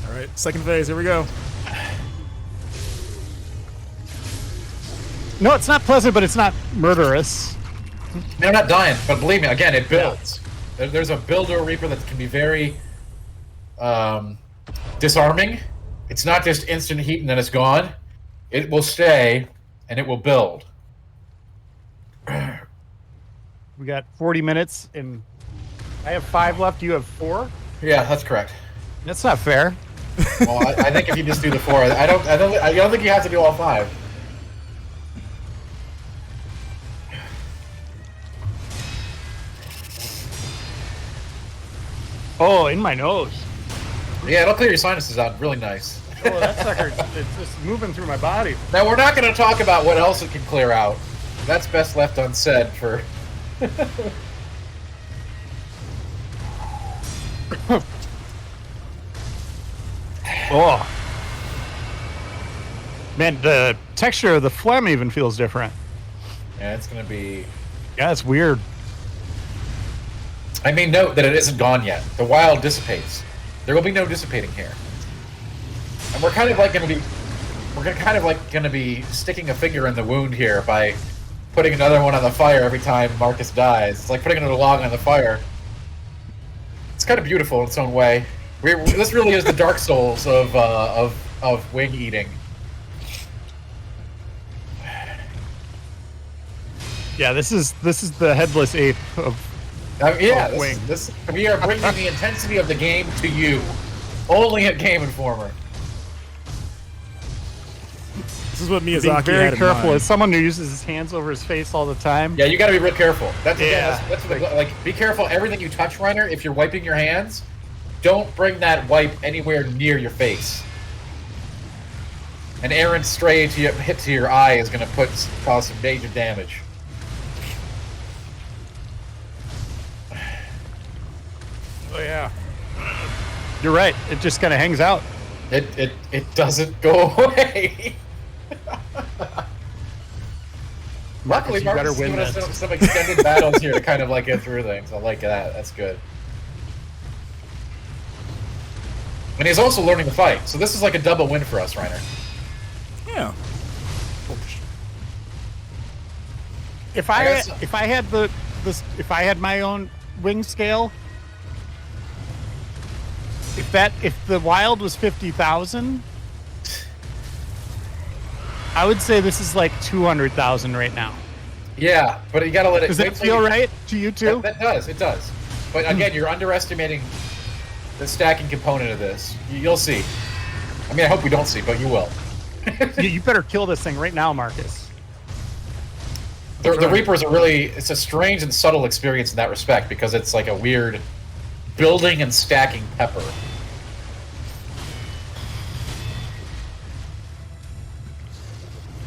All right, second phase. Here we go. No, it's not pleasant, but it's not murderous. They're not dying, but believe me, again, it builds. There's a builder Reaper that can be very disarming. It's not just instant heat and then it's gone. It will stay, and it will build. We got 40 minutes, and I have 5 left. You have 4. Yeah, that's correct. That's not fair. Well, I think if you just do the 4, I don't think you have to do all 5. Oh, in my nose. Yeah, it'll clear your sinuses out. Really nice. Oh, that sucker, it's just moving through my body. Now, we're not going to talk about what else it can clear out. That's best left unsaid for... Oh. Man, the texture of the phlegm even feels different. Yeah, it's going to be... Yeah, it's weird. I mean, note that it isn't gone yet. The wild dissipates. There will be no dissipating here. And we're kind of like going to be... We're kind of like going to be sticking a finger in the wound here by putting another one on the fire every time Marcus dies. It's like putting another log on the fire. It's kind of beautiful in its own way. This really is the Dark Souls of wing eating. Yeah, this is the headless ape of Yeah, wing. We are bringing the intensity of the game to you. Only at Game Informer. This is what being Miyazaki very had in careful. mind. As someone who uses his hands over his face all the time. Yeah, you got to be real careful. That's Yeah. that's like be careful everything you touch, Reiner. If you're wiping your hands, don't bring that wipe anywhere near your face. An errant stray hit to your eye is going to cause some major damage. Oh yeah. You're right. It just kind of hangs out. It doesn't go away. Luckily, you better Marcus is win giving us this. some extended battles here to kind of like get through things. I like that. That's good. And he's also learning to fight, so this is like a double win for us, Reiner. Yeah. If I I got if I had if I had my own wing scale, if the wild was 50,000, I would say this is like 200,000 right now. Yeah, but you gotta let it. Does that wait till feel you- right to you too? That does. It does. But again, you're underestimating the stacking component of this. You'll see. I mean, I hope we don't see, but you will. You better kill this thing right now, Marcus. The Reapers are really, it's a strange and subtle experience in that respect because it's like a weird building and stacking pepper.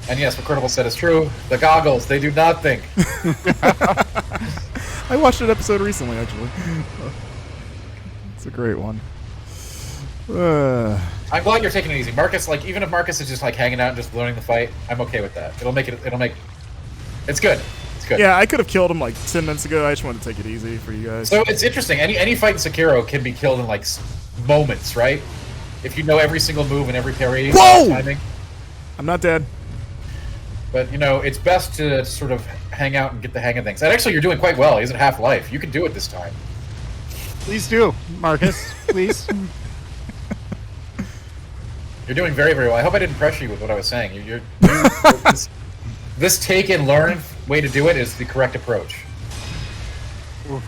And yes, what Credible said is true. The goggles, they do not think. I watched an episode recently, actually. It's a great one. I'm glad you're taking it easy. Marcus, like, even if Marcus is just like hanging out and just learning the fight, I'm okay with that. It's good. It's good. Yeah, I could have killed him like 10 minutes ago. I just wanted to take it easy for you guys. So it's interesting. Any fight in Sekiro can be killed in like moments, right? If you know every single move and every parry. Whoa! Timing. I'm not dead. But you know, it's best to sort of hang out and get the hang of things. And actually, you're doing quite well. He's at half life. You can do it this time. Please do, Marcus. Please. You're doing very, very well. I hope I didn't pressure you with what I was saying. This take and learn way to do it is the correct approach. You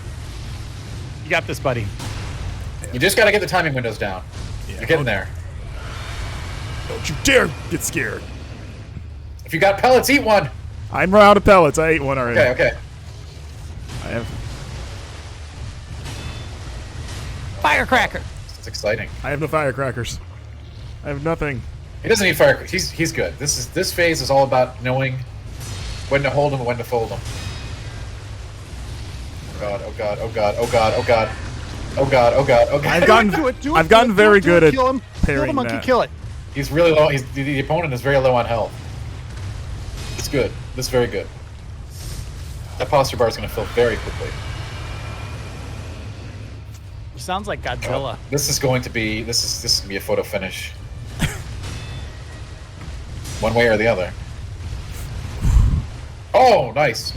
got this, buddy. You just got to get the timing windows down. Yeah, You're getting there. Don't you dare get scared. If you got pellets, eat one. I'm out of pellets. I ate one already. Okay. I have Firecracker. It's exciting. no firecrackers. I have nothing. He doesn't need fire. He's good. This phase is all about knowing when to hold him and when to fold him. Oh god! Oh god! Oh god! Oh god! Oh god! Oh god! Oh god! Oh god! I've gotten I've gotten very good at kill him. Kill the parrying monkey. that. Kill it. He's really low. The opponent is very low on health. It's good. This is very good. That posture bar is going to fill very quickly. He sounds like Godzilla. This is going to be a photo finish. One way or the other. Oh, nice,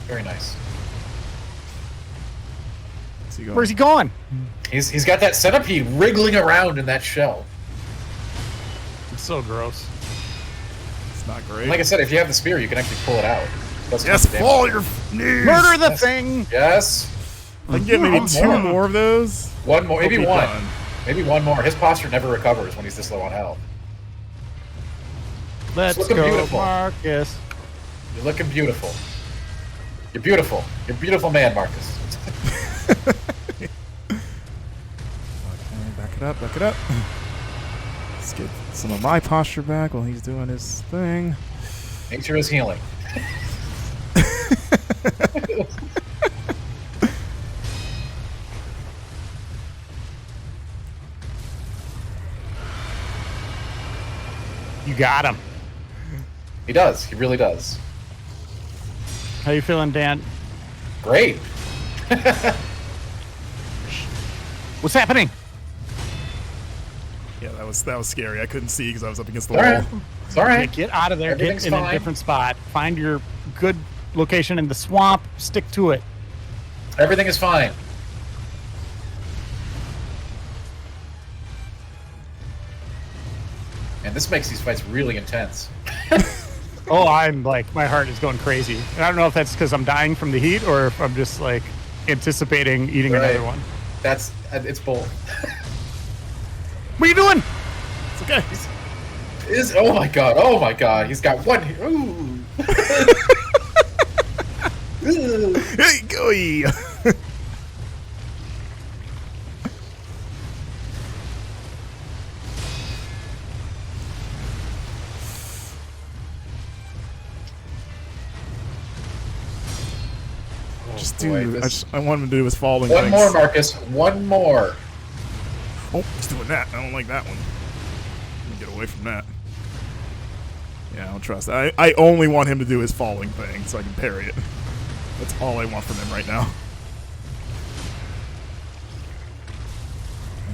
very nice. Where's he going? Where's he going? He's got that centipede wriggling around in that shell. It's so gross. It's not great. Like I said, if you have the spear, you can actually pull it out. Plus Yes, damage. fall your knees. Murder the Yes. thing. Yes. I can get maybe One two more. more of those. One more. Maybe He'll be one. done. Maybe one more. His posture never recovers when he's this low on health. Let's looking go, beautiful. Marcus. You're looking beautiful. You're beautiful. You're a beautiful man, Marcus. Okay, back it up, back it up. Let's get some of my posture back while he's doing his thing. Nature is healing. You got him. He does. He really does. How you feeling, Dan? Great. What's happening? Yeah, that was scary. I couldn't see because I was up against the All wall. right. It's all right. Get out of there. Everything's Get in fine. a different spot. Find your good location in the swamp. Stick to it. Everything is fine. And this makes these fights really intense. Oh, I'm like, my heart is going crazy. And I don't know if that's because I'm dying from the heat or if I'm just like anticipating eating Right. another one. It's both. What are you doing? It's okay. Oh my god! Oh my god! He's got one. Ooh. Ooh. Hey, go! Just Oh, boy, do. this- I want him to do his falling One things. more, Marcus. One more. Oh, he's doing that. I don't like that one. Let me get away from that. Yeah, I don't trust that. I only want him to do his falling thing so I can parry it. That's all I want from him right now.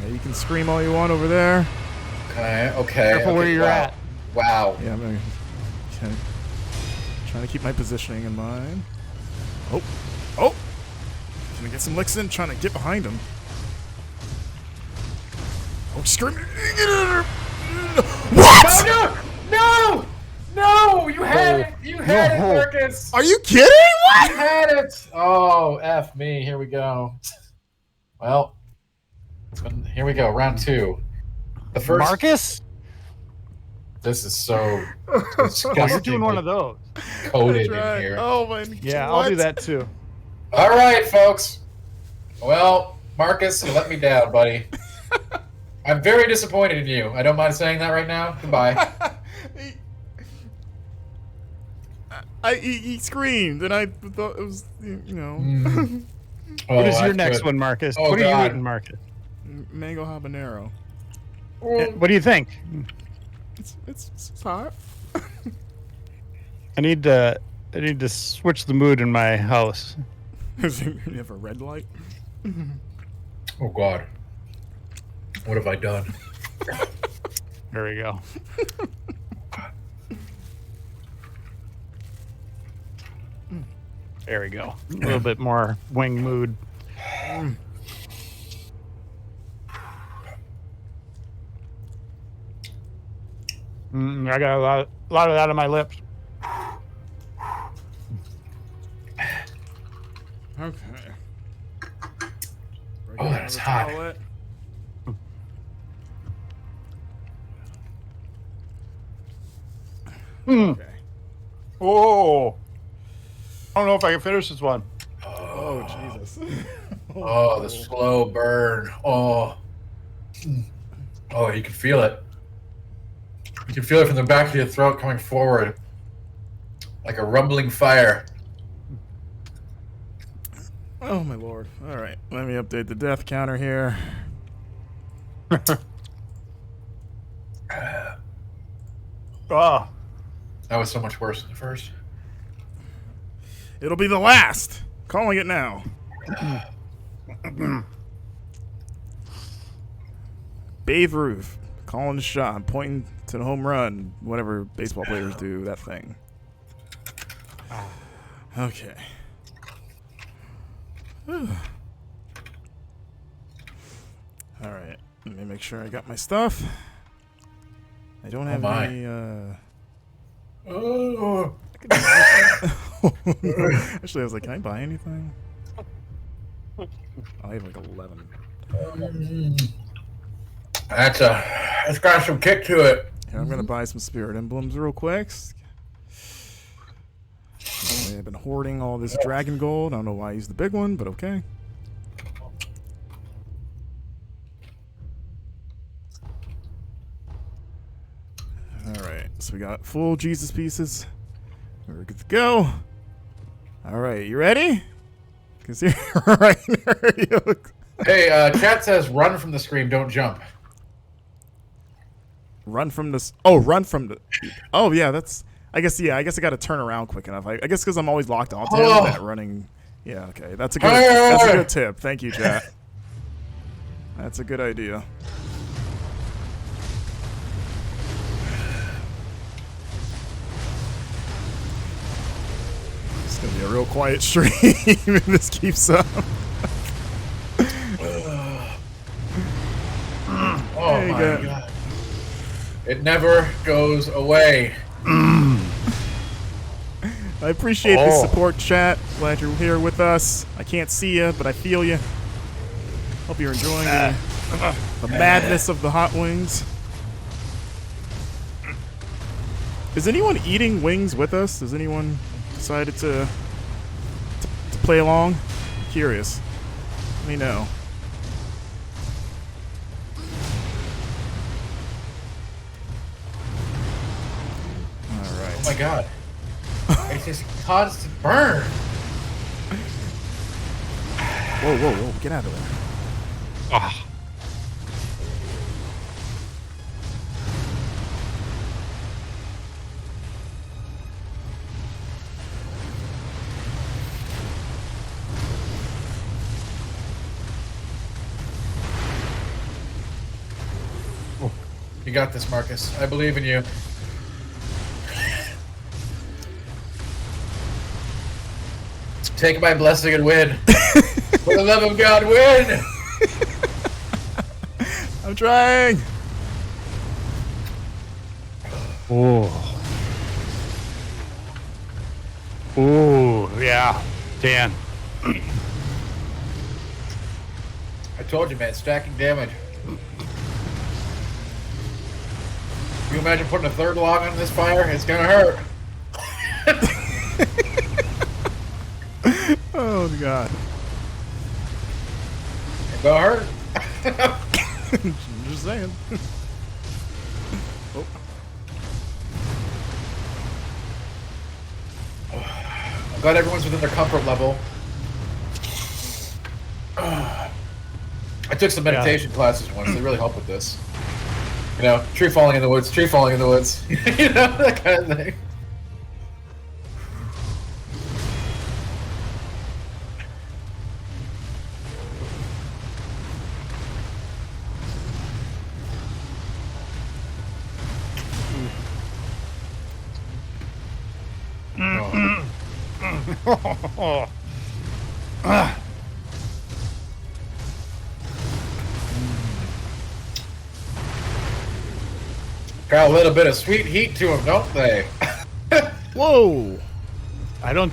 Yeah, you can scream all you want over there. Okay. Okay. Careful where okay, you're wow. at. Wow. Yeah, I'm okay. Trying to keep my positioning in mind. Oh, oh! Can I get some licks in? Trying to get behind him. Oh, scream! What? No! No! No! You had it! You had No. it, Marcus! Are you kidding? You What? had it! Oh, F me. Here we go. Well, here we go. Round two. The first. Marcus? This is so Oh, you're disgusting. doing one of those. Coated in Right. here. Oh my! Yeah, what? I'll do that too. All right, folks. Well, Marcus, you let me down, buddy. I'm very disappointed in you. I don't mind saying that right now. Goodbye. He screamed, and I thought it was, you know, What is Oh, your that's next good. one, Marcus? Oh, what are you God. eating, Marcus? mango habanero. What do you think? It's hot. I need to switch the mood in my house. You have a red light. Oh God. What have I done? There we go. There we go. A little bit more wing mood. I got a lot of that on my lips. Okay. Oh, that's hot. Okay. Oh, I don't know if I can finish this one. Oh Jesus. Oh, the slow burn. Oh. Oh, you can feel it. You can feel it from the back of your throat coming forward. Like a rumbling fire. Oh my lord. All right. Let me update the death counter here. Oh, That was so much worse than the first. It'll be the last. Calling it now. Babe Ruth. Calling the shot. I'm pointing to the home run. Whatever baseball players do, that thing. Okay. Alright. Let me make sure I got my stuff. I don't have my. any, Oh. Actually, I was like, can I buy anything? I have like 11. It's got some kick to it. Here, I'm gonna buy some spirit emblems real quick. I've been hoarding all this dragon gold. I don't know why I used the big one, but okay. Alright, so we got full Jesus pieces. We're good to go. Alright, you ready? Right there he looks. Hey, chat says run from the screen, don't jump. Run from this. Oh, run from the. Oh, yeah, that's. I guess I gotta turn around quick enough. I guess because I'm always locked onto him, that running. Yeah, okay. That's a good tip. Thank you, chat. That's a good idea. It's gonna be a real quiet stream if this keeps up. Oh my god. It never goes away. I appreciate the support, chat. Glad you're here with us. I can't see you, but I feel you. Hope you're enjoying the madness of the hot wings. Is anyone eating wings with us? Has anyone decided to play along? I'm curious. Let me know. Oh my god. It's just constant burn. Whoa, whoa, whoa. Get out of there. Ah. You got this, Marcus. I believe in you. Take my blessing and win. For the love of God, win! I'm trying. Oh. Ooh, yeah. Dan. I told you, man, stacking damage. Can you imagine putting a third log on this fire? It's gonna hurt. Oh, God. It's gonna hurt. Just saying. Oh. I'm glad everyone's within their comfort level. I took some meditation classes once. They really help with this. You know, tree falling in the woods, tree falling in the woods. You know, that kind of thing. Got a little bit of sweet heat to them, don't they? Whoa! I don't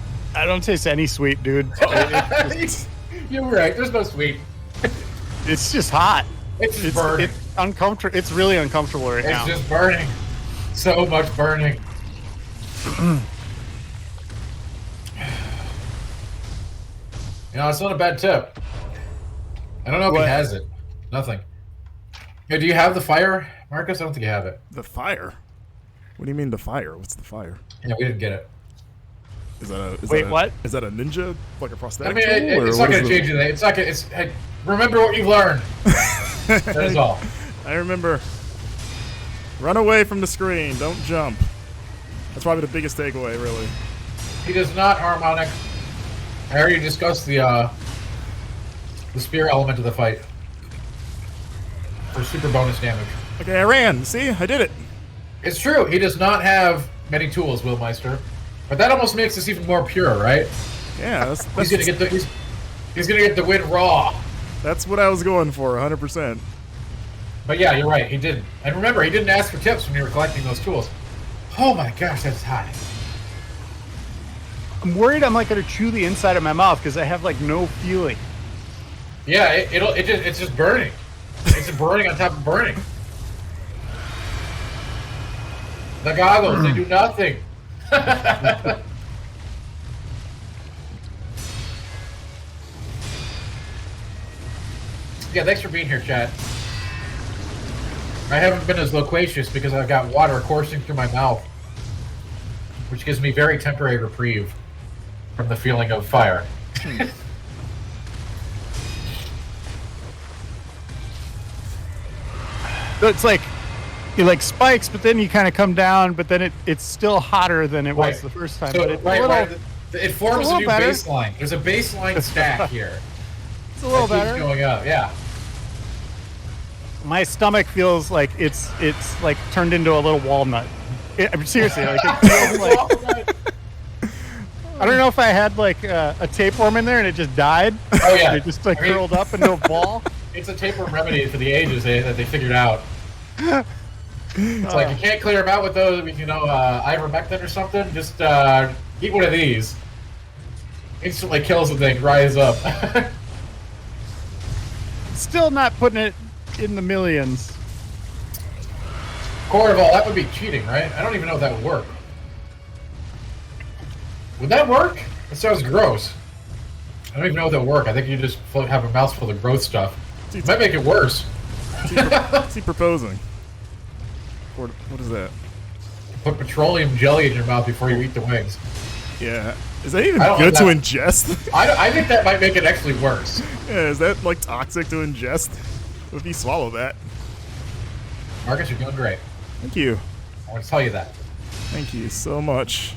taste any sweet, dude. You're right. There's no sweet. It's just hot. It's just burning. It's uncomfortable. It's really uncomfortable right now. It's just burning. So much burning. You know, it's not a bad tip. I don't know if he has it. Nothing. Hey, do you have the fire, Marcus? I don't think you have it. The fire? What do you mean the fire? What's the fire? Yeah, we didn't get it. Is that a Wait, what? Is that a ninja, like a prosthetic? I mean, tool, it's not going to change anything. It's not going. It's hey, remember what you've learned. That is all. I remember. Run away from the screen. Don't jump. That's probably the biggest takeaway, really. He does not harmonic. I already discussed the spear element of the fight for super bonus damage. Okay, I ran. See, I did it. It's true. He does not have many tools, Will Meister, but that almost makes this even more pure, right? Yeah, that's He's gonna get the he's gonna get the win raw. That's what I was going for, 100%. But yeah, you're right. He didn't. And remember, he didn't ask for tips when you were collecting those tools. Oh my gosh, that's hot. I'm worried I'm like gonna chew the inside of my mouth because I have like no feeling. Yeah, it's just burning. It's just burning on top of burning. The goggles, they do nothing. Yeah, thanks for being here, chat. I haven't been as loquacious because I've got water coursing through my mouth, which gives me very temporary reprieve from the feeling of fire. So it's like it like spikes, but then you kind of come down, but then it's still hotter than it was Right. the first time. So, but it's right, a little, right. It forms a a little new better. baseline. There's a baseline stack here. it's a little That keeps better. going up, yeah. My stomach feels like it's like turned into a little walnut. Seriously, like it feels like I don't know if I had like a tapeworm in there and it just died. Oh, yeah. It just like I mean- curled up into a ball. It's a tapeworm remedy for the ages that they figured out. It's like, you can't clear them out with those, ivermectin or something. Just eat one of these. Instantly kills the thing, rise up. Still not putting it in the millions. Corval, that would be cheating, right? I don't even know if that would work. Would that work? That sounds gross. I don't even know if that would work. I think you just have a mouthful of growth stuff. It might make it worse. What's he proposing? What is that? Put petroleum jelly in your mouth before you eat the wings. Yeah. Is that even I don't good to know. ingest? I think that might make it actually worse. Yeah, is that like toxic to ingest? If you swallow that. Marcus, you're doing great. Thank you. I want to tell you that. Thank you so much.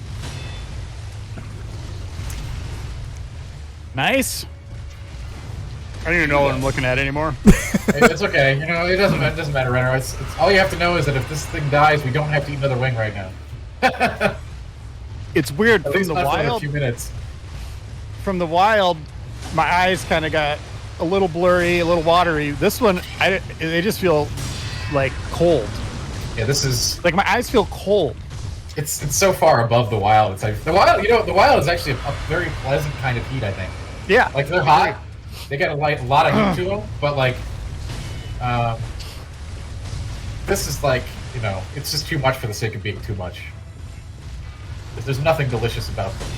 Nice. I don't even know what I'm looking at anymore. It's okay. It doesn't matter, Renner. It's all you have to know is that if this thing dies, we don't have to eat another wing right now. It's weird At from least the not for a wild. few minutes. From the wild, my eyes kind of got a little blurry, a little watery. This one, they just feel like cold. Yeah, this is. Like my eyes feel cold. It's so far above the wild. It's like the wild. The wild is actually a very pleasant kind of heat. I think. Yeah. Like they're hot. They got a lot of heat to them, but like, this is like it's just too much for the sake of being too much. There's nothing delicious about them.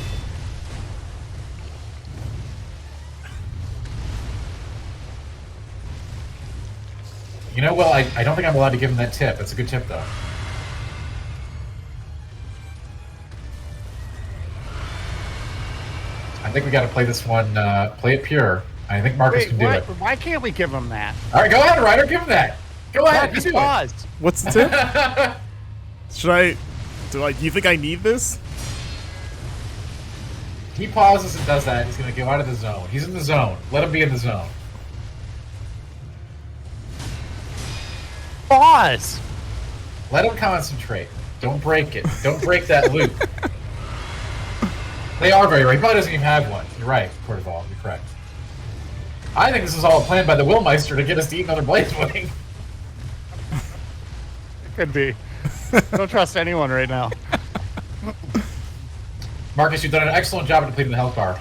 Well, I don't think I'm allowed to give him that tip. That's a good tip, though. I think we got to play this one, play it pure. I think Marcus Wait, can do it. why can't we give them that? All right, go ahead, Ryder. Give him that. Go ahead. Marcus, You do pause. What's the tip? Should I? Do you think I need this? He pauses and does that. He's going to go out of the zone. He's in the zone. Let him be in the zone. Pause. Let him concentrate. Don't break it. Don't break that loop. They are very right. He probably doesn't even have one. You're right, Cortival. You're correct. I think this is all planned by the Willmeister to get us to eat another Blaze Wing. Could be. Don't trust anyone right now. Marcus, you've done an excellent job at completing the health bar.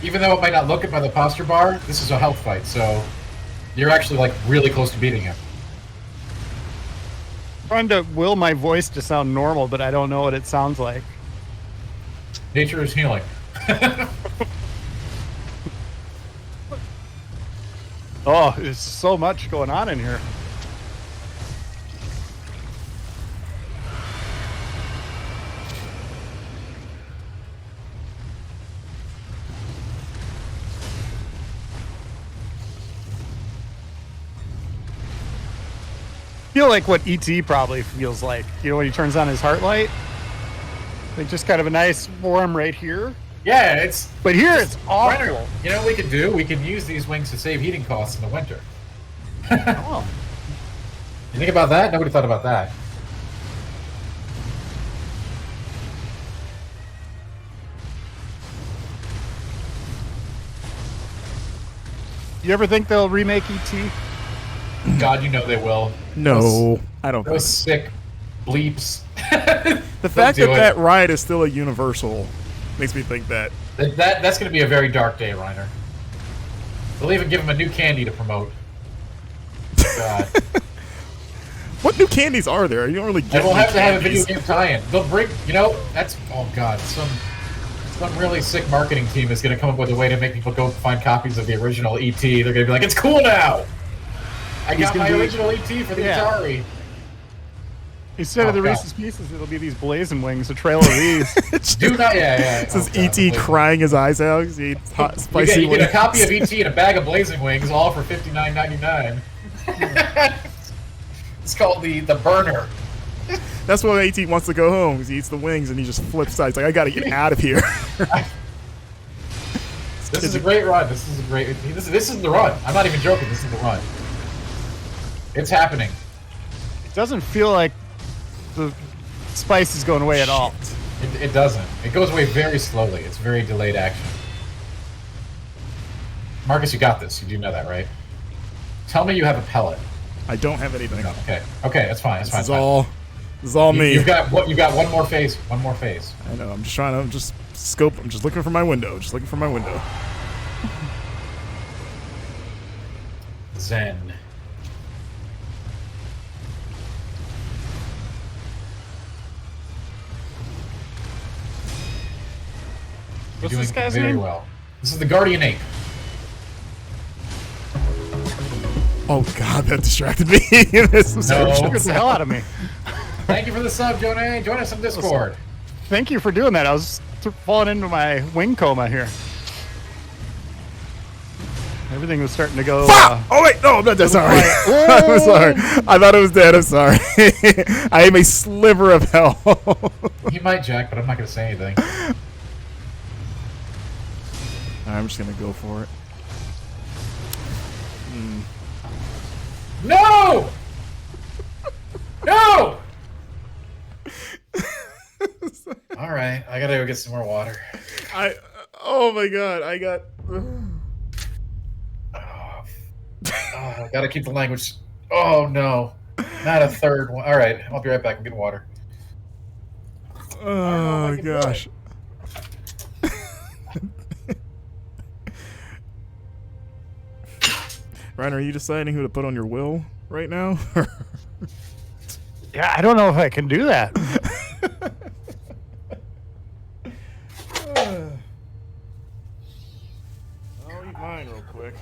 Even though it might not look it by the posture bar, this is a health fight, so you're actually like really close to beating him. Trying to will my voice to sound normal, but I don't know what it sounds like. Nature is healing. Oh, there's so much going on in here. Feel like what ET probably feels like. When he turns on his heart light? Like just kind of a nice warm right here. Yeah, it's. But here it's awful. You know what we could do? We could use these wings to save heating costs in the winter. Oh. You think about that? Nobody thought about that. You ever think they'll remake ET? God, you know they will. No, I don't Those think. sick bleeps. The fact that that ride is still a Universal makes me think that. That's going to be a very dark day, Reiner. They'll even give him a new candy to promote. God. What new candies are there? You don't really get. And we'll new have to have a candies. video game tie-in. They'll bring, that's, oh god, some really sick marketing team is going to come up with a way to make people go find copies of the original ET. They're going to be like, it's cool now! I got my original ET for the Atari. Instead of the Reese's Pieces, it'll be these blazing wings, a trail of these. Do not, This is ET crying his eyes out because he eats hot, spicy you wings. get a copy of ET and a bag of blazing wings, all for $59.99. It's called the burner. That's why AT wants to go home, because he eats the wings and he just flips sides. Like, I gotta get out of here. This is a great run. This is a great. This is the run. I'm not even joking. This is the run. It's happening. It doesn't feel like the spice is going away at all. It doesn't. It goes away very slowly. It's very delayed action. Marcus, you got this. You do know that, right? Tell me you have a pellet. I don't have anything. No, okay, that's fine. That's fine. This is all me. You've got one more phase. One more phase. I know. I'm just trying to scope. I'm just looking for my window. Just looking for my window. Zen. You're doing this guy's very name? well. This is the Guardian Ape. Oh god, that distracted me. This was No. Sugared the hell out of me. Thank you for the sub, Jonah. Join us on Discord. Thank you for doing that. I was falling into my wing coma here. Everything was starting to go. Oh wait, no, I'm not dead. Sorry. I'm sorry. I thought it was dead. I'm sorry. I am a sliver of hell. He might, Jack, but I'm not going to say anything. I'm just gonna go for it. No! No! All right, I gotta go get some more water. Oh my god, I got. Oh, I gotta keep the language. Oh no, not a third one. All right, I'll be right back. I'm getting water. Oh gosh. Ryan, are you deciding who to put on your will right now? Yeah, I don't know if I can do that. I'll eat mine real quick.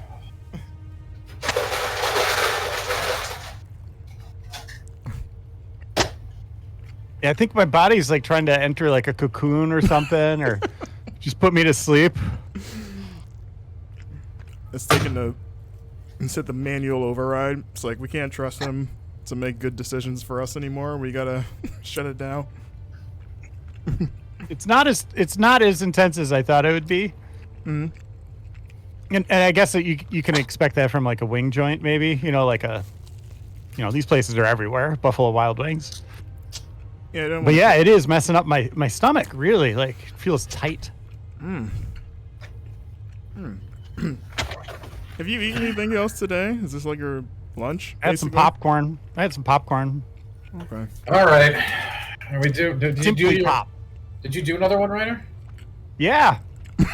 Yeah, I think my body's like trying to enter like a cocoon or something, or just put me to sleep. It's taking the. It's hit the manual override. It's like we can't trust him to make good decisions for us anymore. We gotta shut it down. It's not as intense as I thought it would be. Mm-hmm. And I guess that you can expect that from like a wing joint, maybe. These places are everywhere. Buffalo Wild Wings. Yeah, but yeah, it is messing up my stomach. Really, like it feels tight. Have you eaten anything else today? Is this like your lunch? I had some popcorn. Okay. All right. Are we did you do your pop. Did you do another one, Reiner? Yeah.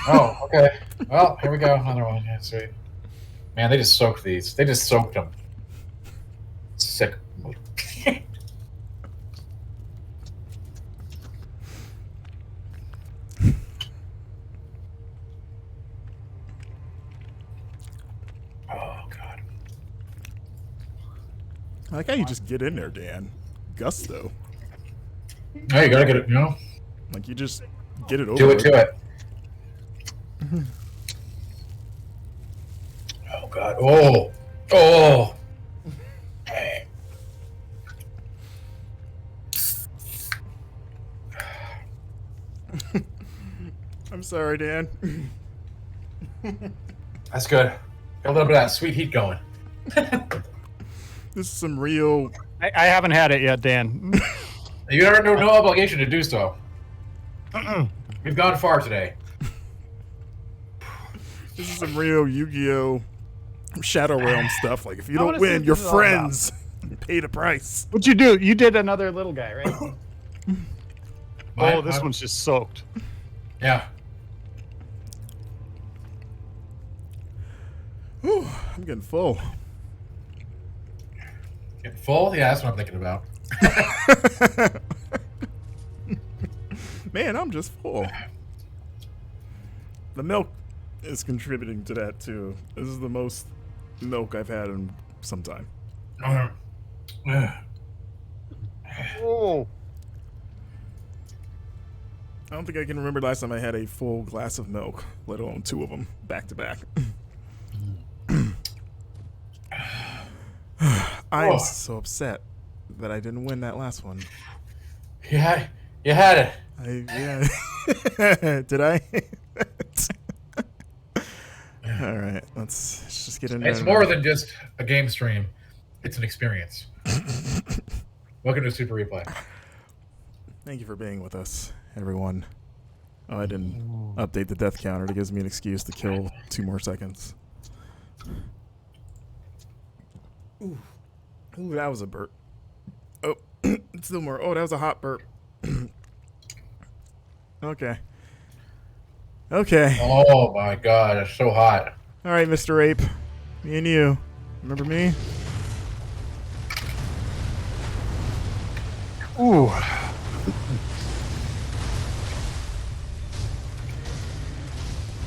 Oh, okay. Well, here we go. Another one. Yeah, sweet. Man, they just soaked these. They just soaked them. Sick. Oh, God. I like how you just get in there, Dan. Gusto. Hey, you gotta get it, Like you just get it over. Do it. Oh, God. Oh. Hey. I'm sorry, Dan. That's good. Got a little bit of that sweet heat going. This is some real. I haven't had it yet, Dan. You are no obligation to do so. We've gone far today. This is some real Yu-Gi-Oh! Shadow Realm stuff. Like if you I don't wanna see win, what your this is all about. friends pay the price. What'd you do? You did another little guy, right? Mine- Oh, this mine- one's just soaked. Yeah. Whew, I'm getting full. Getting full? Yeah, that's what I'm thinking about. Man, I'm just full. The milk is contributing to that too. This is the most milk I've had in some time. Oh. I don't think I can remember last time I had a full glass of milk, let alone 2 of them back to back. I am so upset that I didn't win that last one. You had it. Yeah. Did I? All right, let's just get into it. It's more than just a game stream. It's an experience. Welcome to Super Replay. Thank you for being with us, everyone. Oh, I didn't update the death counter. It gives me an excuse to kill 2 more seconds. Ooh, that was a burp. Oh, still more. Oh, that was a hot burp. Okay. Oh my god, it's so hot. All right, Mr. Ape. Me and you. Remember me? Ooh.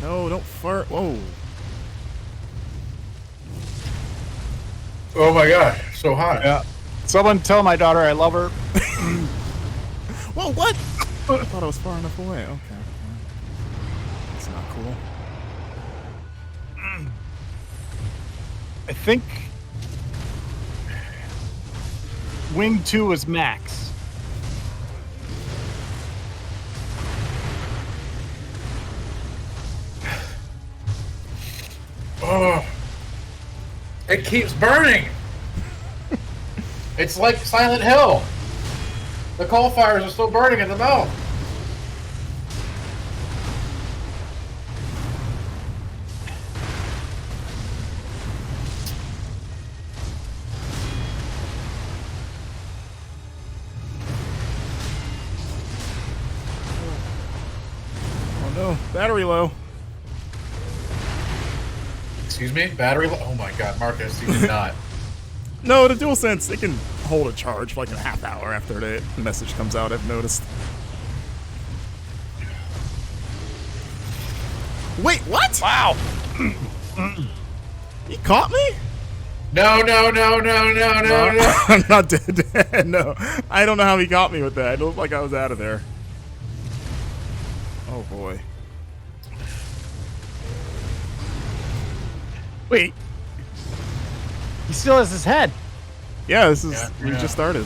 No, don't fart. Whoa. Oh my god, so hot. Yeah. Someone tell my daughter I love her. Whoa, what? I thought I was far enough away. Okay. That's not cool. I think Wing 2 is max. Oh, it keeps burning. It's like Silent Hill. The coal fires are still burning in the mouth. Oh no, battery low. Excuse me? Battery? Oh my god, Marcus, you did not. No, the DualSense, it can hold a charge for like a half hour after the message comes out, I've noticed. Wait, what? Wow. He caught me? No. I'm not dead. No. I don't know how he caught me with that. It looked like I was out of there. Oh boy. Wait. He still has his head. Yeah, this is we yeah. just started.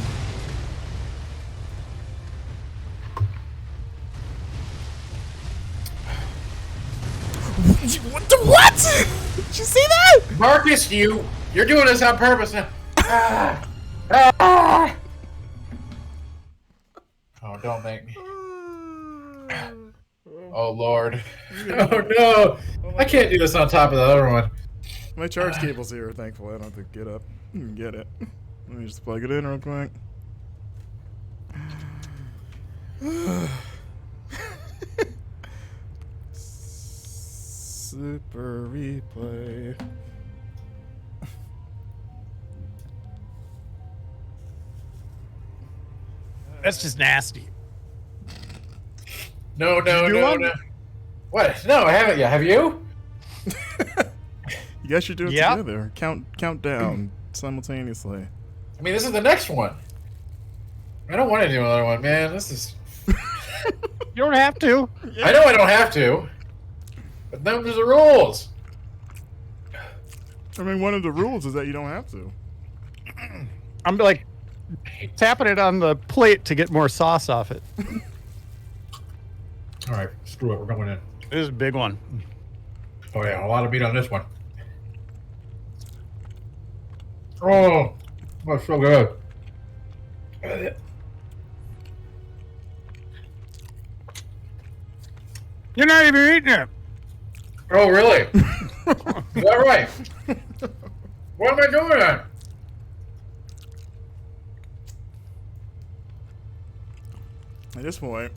What? Did you see that? Marcus, you're doing this on purpose now. Oh, don't make me. Oh, Lord. Oh, no. I can't do this on top of the other one. My charge cable's here, thankfully. I don't have to get up and get it. Let me just plug it in real quick. Super replay. That's just nasty. No. one? What? No, I haven't yet. Have you? You guys should do it Yep. together. Count down simultaneously. I mean, this is the next one. I don't want to do another one, man. This is... You don't have to. I know I don't have to. But those are the rules. I mean, one of the rules is that you don't have to. I'm like tapping it on the plate to get more sauce off it. All right, screw it. We're going in. This is a big one. Oh, yeah, a lot of meat on this one. Oh, that's so good. You're not even eating it. Oh, really? Is that right? What am I doing then? At this point,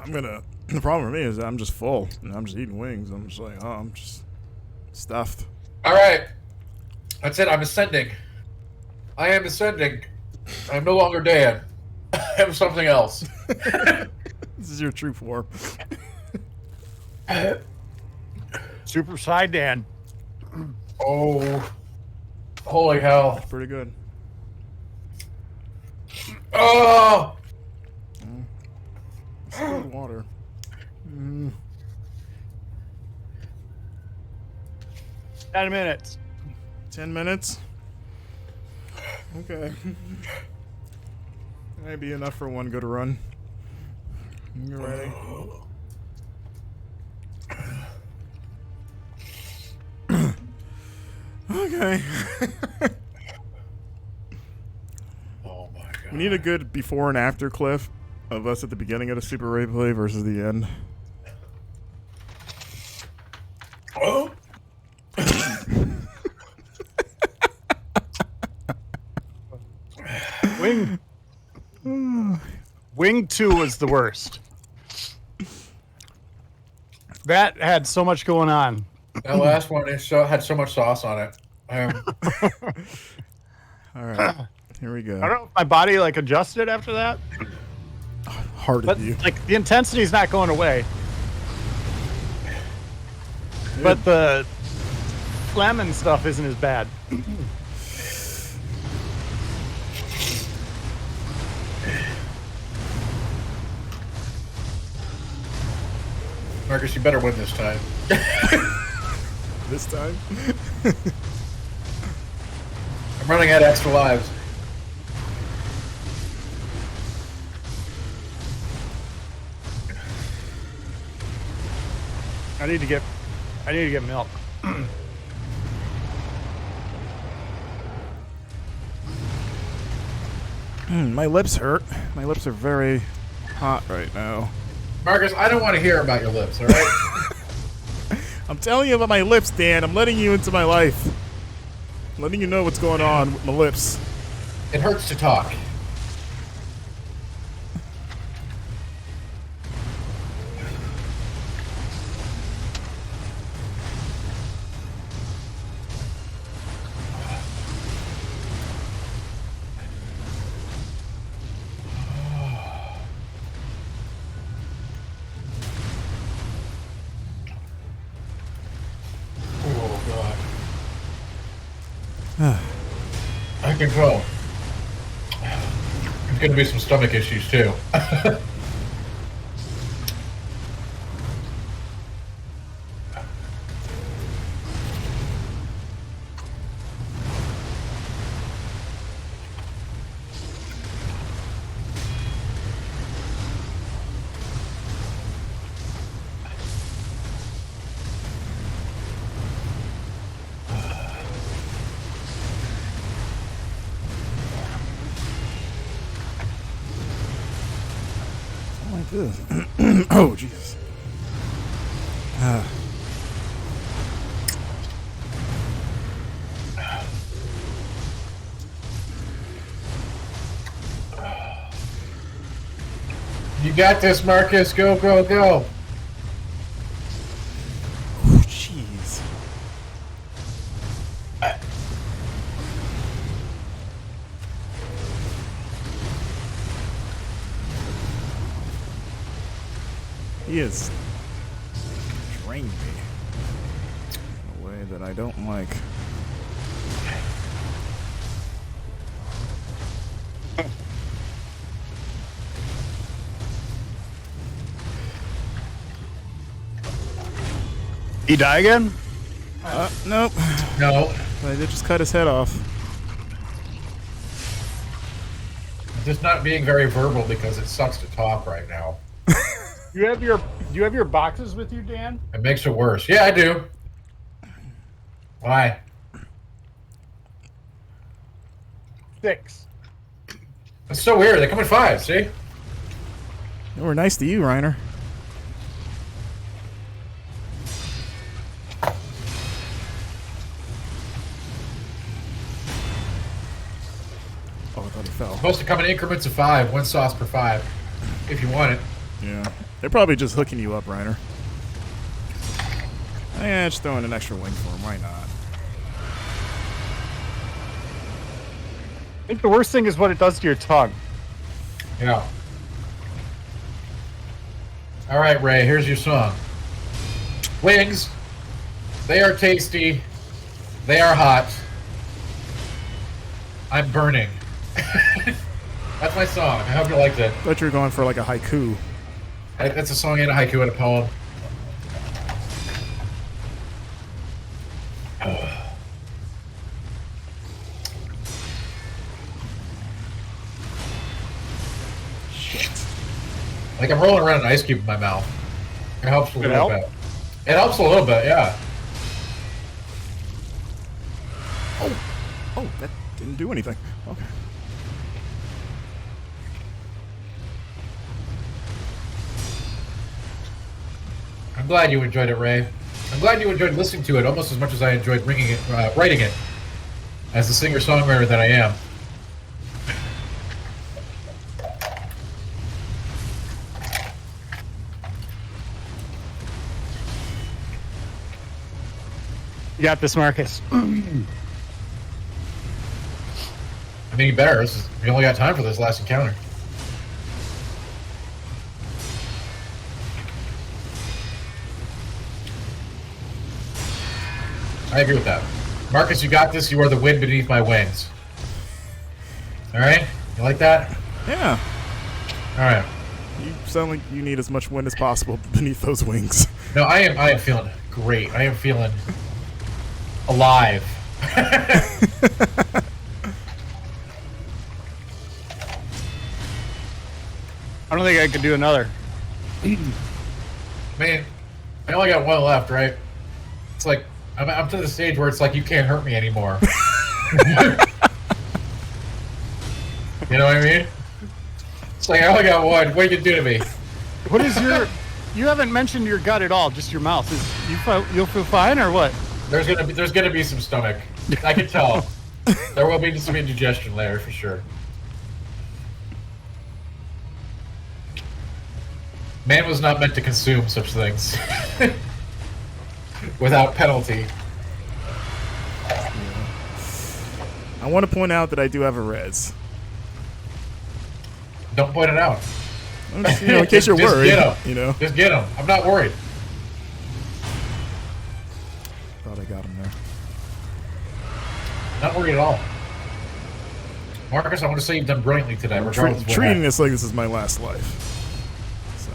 I'm gonna The problem for me is that I'm just full. And I'm just eating wings. I'm just like, oh, I'm just stuffed. All right. That's it. I'm ascending. I am ascending. I'm no longer Dan. I am something else. This is your true form. Super Saiyan Dan. Oh. Holy hell. Pretty good. Oh! It's good water. 10 minutes. 10 minutes? Okay. That might be enough for one good run. You ready? Okay. Oh my god. We need a good before and after clip of us at the beginning of the Super Replay versus the end. Oh! Wing 2 was the worst. That had so much going on. That last one had so much sauce on it. All right. Here we I go. don't know if my body like adjusted after that, Hard but of you. like the intensity's not going away. But the phlegm and stuff isn't as bad. Marcus, you better win this time. This time? I'm running out of extra lives. I need to get milk. My lips hurt. My lips are very hot right now. Marcus, I don't want to hear about your lips, alright? I'm telling you about my lips, Dan. I'm letting you into my life. I'm letting you know what's going on with my lips. It hurts to talk. Oh god. I can tell. There's gonna be some stomach issues too. Like this. Oh, Jesus. You got this, Marcus. Go, go, go. Oh, jeez. He is draining me in a way that I don't like. He die again? Nope. No. I did just cut his head off. Just not being very verbal because it sucks to talk right now. Do you have your boxes with you, Dan? It makes it worse. Yeah, I do. Why? 6. That's so weird. They come in 5, see? They were nice to you, Reiner. Oh, I thought he fell. Supposed to come in increments of 5, 1 sauce per 5. If you want it. Yeah. They're probably just hooking you up, Reiner. Yeah, just throwing an extra wing for him. Why not? I think the worst thing is what it does to your tongue. Yeah. All right, Ray, here's your song. Wings. They are tasty. They are hot. I'm burning. That's my song. I hope you liked it. I thought you were going for like a haiku. That's a song and a haiku and a poem. Shit. Like I'm rolling around an ice cube in my mouth. It helps a little help? bit. It helps a little bit, yeah. Oh, that didn't do anything. Okay. I'm glad you enjoyed it, Ray. I'm glad you enjoyed listening to it almost as much as I enjoyed writing it, as the singer-songwriter that I am. You got this, Marcus. I mean, you better. We only got time for this last encounter. I agree with that. Marcus, you got this. You are the wind beneath my wings. All right? You like that? Yeah. All right. You sound like you need as much wind as possible beneath those wings. No, I am feeling great. I am feeling alive. I don't think I could do another. Man, I only got one left, right? It's like, I'm to the stage where it's like, you can't hurt me anymore. You know what I mean? It's like, I only got one. What you can do to me? What is your... You haven't mentioned your gut at all, just your mouth. You'll feel fine, or what? There's gonna be some stomach. I can tell. There will be some indigestion later, for sure. Man was not meant to consume such things. Without penalty. I want to point out that I do have a res. Don't point it out. Just, in case you're Just worried. get 'em. You know. Just get him. I'm not worried. Thought I got him there. Not worried at all. Marcus, I want to say you've done brilliantly today. I'm Regardless of what treating happened. this like this is my last life. So.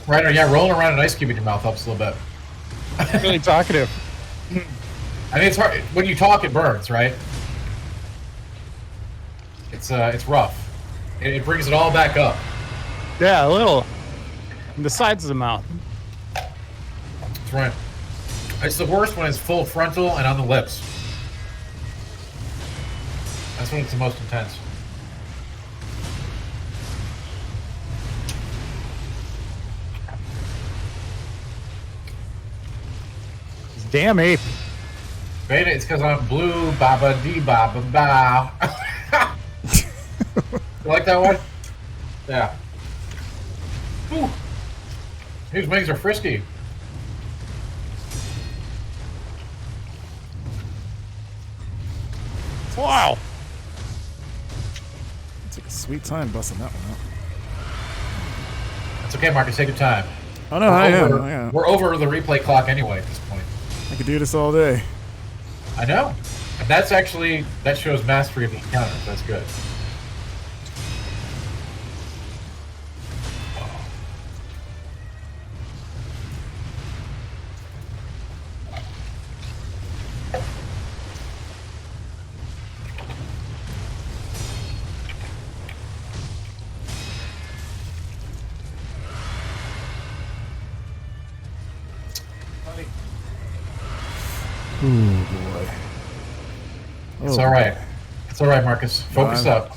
Ryder, yeah, rolling around an ice cube in your mouth helps a little bit. Really talkative. I mean, it's hard when you talk. It burns, right? It's rough. It brings it all back up. Yeah, a little. And the sides of the mouth. That's right. It's the worst when it's full frontal and on the lips. That's when it's the most intense. Damn ape. Beta, it's because I'm blue, baba dee baba ba. You like that one? Yeah. Ooh. These wings are frisky. Wow. Took a sweet time busting that one out. It's okay, Marcus. Take your time. Oh no, I am. We're over the replay clock anyway at this point. I could do this all day. I know. And that's actually, that shows mastery of the encounters. That's good. Ooh, boy. It's all right. It's all right, Marcus. Focus up.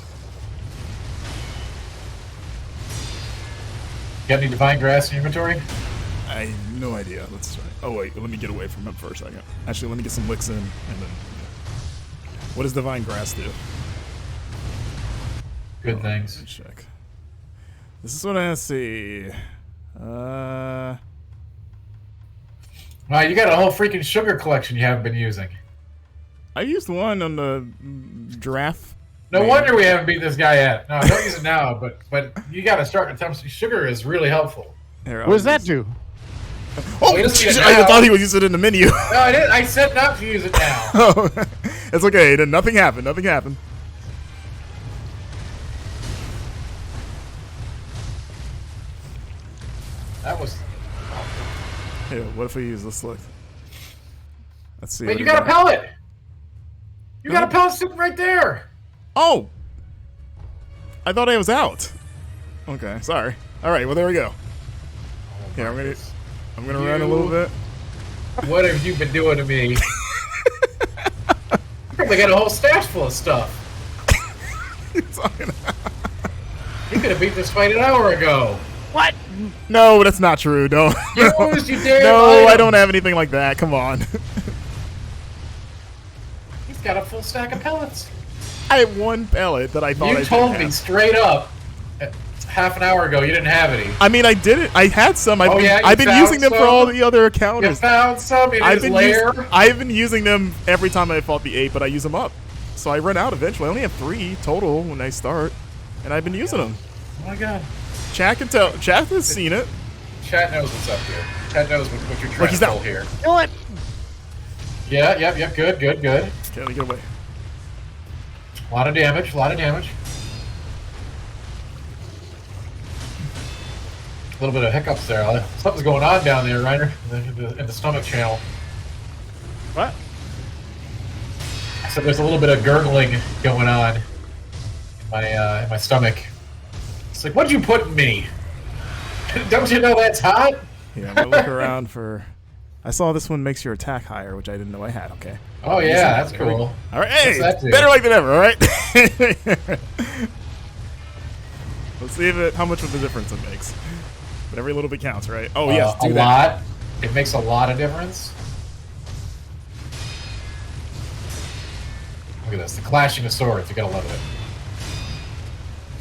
Got any divine grass in your inventory? I have no idea. Let's try. Oh wait, let me get away from him for a second. Actually, let me get some licks in, and then. What does divine grass do? Good things. Let me check. This is what I see. Wow, you got a whole freaking sugar collection you haven't been using. I used one on the giraffe. No wonder we haven't beat this guy yet. No, don't use it now, but you got to start attempting. Sugar is really helpful. Here, What does that do? Oh, he doesn't use it I now. thought he was using it in the menu. No, I didn't. I said not to use it now. Oh, it's okay. Then nothing happened. Nothing happened. That was. Here, what if we use this? Look. Let's see. Wait, what you we got a pellet. You got a pellet sitting right there. Oh! I thought I was out. Okay, sorry. All right, well there we go. Here, I'm gonna run a little bit. What have you been doing to me? You probably got a whole stash full of stuff. You could have beat this fight an hour ago. What? No, that's not true. No. You always you damn No, I item. don't have anything like that. Come on. He's got a full stack of pellets. I had one pellet that I thought I You told didn't me have. straight up half an hour ago you didn't have any. I mean, I did it. I had some. I've Oh, been, yeah, you I've been found using them for some? all the other You encounters. found some in his lair. I've been using them every time I fought the ape, but I use them up. So I run out eventually. I only have 3 total when I start, and I've been using them. Oh my god. Chat can tell. Chat has seen it. Chat knows what's up here. Chat knows what you're Look, trying he's to down. pull here. Kill it. Yeah, yep, good. Okay, let me get away. A lot of damage, A little bit of hiccups there. Something's going on down there, Reiner, in the stomach channel. What? So there's a little bit of gurgling going on in my stomach. It's like, what'd you put in me? Don't you know that's hot? Yeah, I'm gonna look around for. I saw this one makes your attack higher, which I didn't know I had. Okay. Oh yeah, that's cool. All right, hey, What's that do? better late than ever. All right. Let's see how much of a difference it makes. But every little bit counts, right? Oh yes, A do that. lot. It makes a lot of difference. Look at this, the clashing of swords. You gotta love it.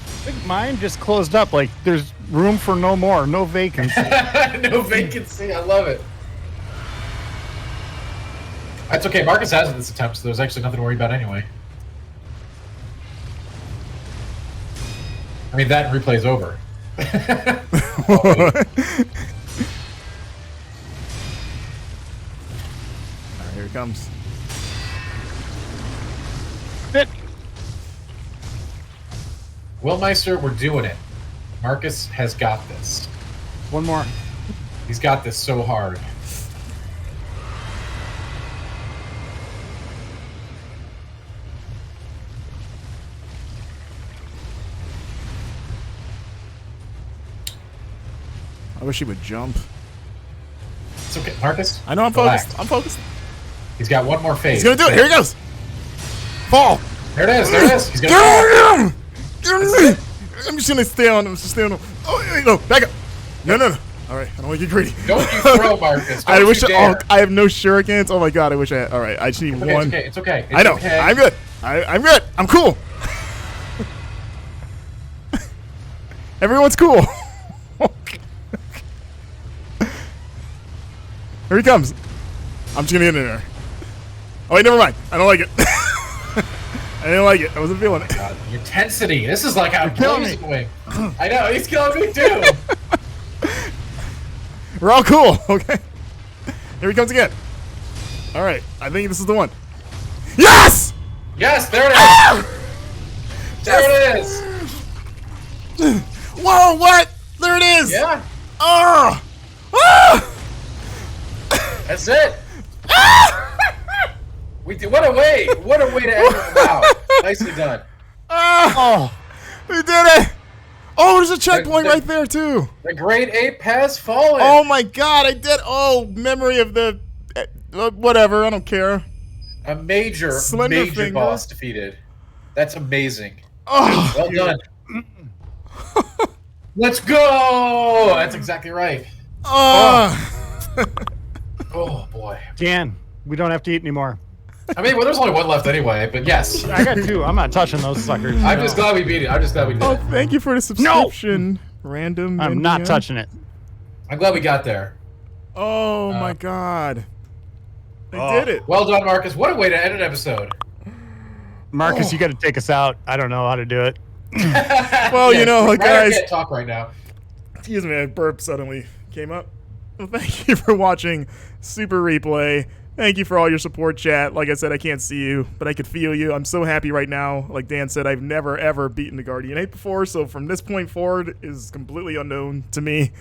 I think mine just closed up. Like there's room for no more, no vacancy. No vacancy. I love it. That's okay. Marcus has it this attempt, so there's actually nothing to worry about anyway. I mean, that replay's over. Alright, here it comes. Fit. Willmeister, we're doing it. Marcus has got this. One more. He's got this so hard. I wish he would jump. It's okay, Marcus. I know I'm relax. focused. I'm focused. He's got one more phase. He's gonna do it. Here he goes. Fall. There it is. There it is. He's gonna. Get him! Get him! I'm just gonna stay on him. Just stay on him. Oh no! Back up. No. All right. I don't want to get greedy. Don't you throw, Marcus. Don't I wish. you dare. I have no shurikens. Oh my god! I wish I had. All right. I just need It's okay, one. It's okay. It's okay. I know. Okay. I'm good. I'm good. I'm cool. Everyone's cool. Here he comes. I'm just gonna get in there. Oh wait, never mind. I don't like it. I didn't like it. I wasn't feeling it. God, the intensity. This is like a killing me. blazing wing. I know. He's killing me too. We're all cool. Okay. Here he comes again. All right, I think this is the one. Yes! Yes, there it is. Ah! There it is. Whoa, what? There it is. Yeah, Oh! Ah! that's it. We did. What a way to end it. Wow, nicely done. Ah! We did it! Oh, there's a checkpoint The- right there too. The great ape has fallen. Oh my god, I did. Oh, memory of the whatever. I don't care. A major Slender boss defeated. That's amazing. Oh, Well done. Let's go. That's exactly right. oh. Oh boy. Dan, we don't have to eat anymore. I mean, well, there's only one left anyway. But yes, I got 2. I'm not touching those suckers. I'm just glad we beat it. I'm just glad we did Oh, it. thank you for the subscription, random. I'm not Indian. touching it. I'm glad we got there. Oh my god, I did it. Well done, Marcus. What a way to end an episode. Marcus, you got to take us out. I don't know how to do it. Well, you know, Ryder guys. can't talk right now. Excuse me, a burp suddenly came up. Well, thank you for watching Super Replay. Thank you for all your support, chat. Like I said, I can't see you, but I could feel you. I'm so happy right now. Like Dan said, I've never, ever beaten the Guardian 8 before, so from this point forward is completely unknown to me.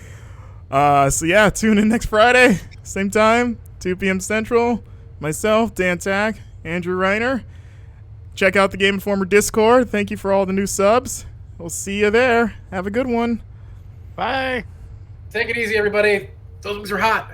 So yeah, tune in next Friday, same time, 2 p.m. Central. Myself, Dan Tack, Andrew Reiner. Check out the Game Informer Discord. Thank you for all the new subs. We'll see you there. Have a good one. Bye. Take it easy, everybody. Those wings are hot.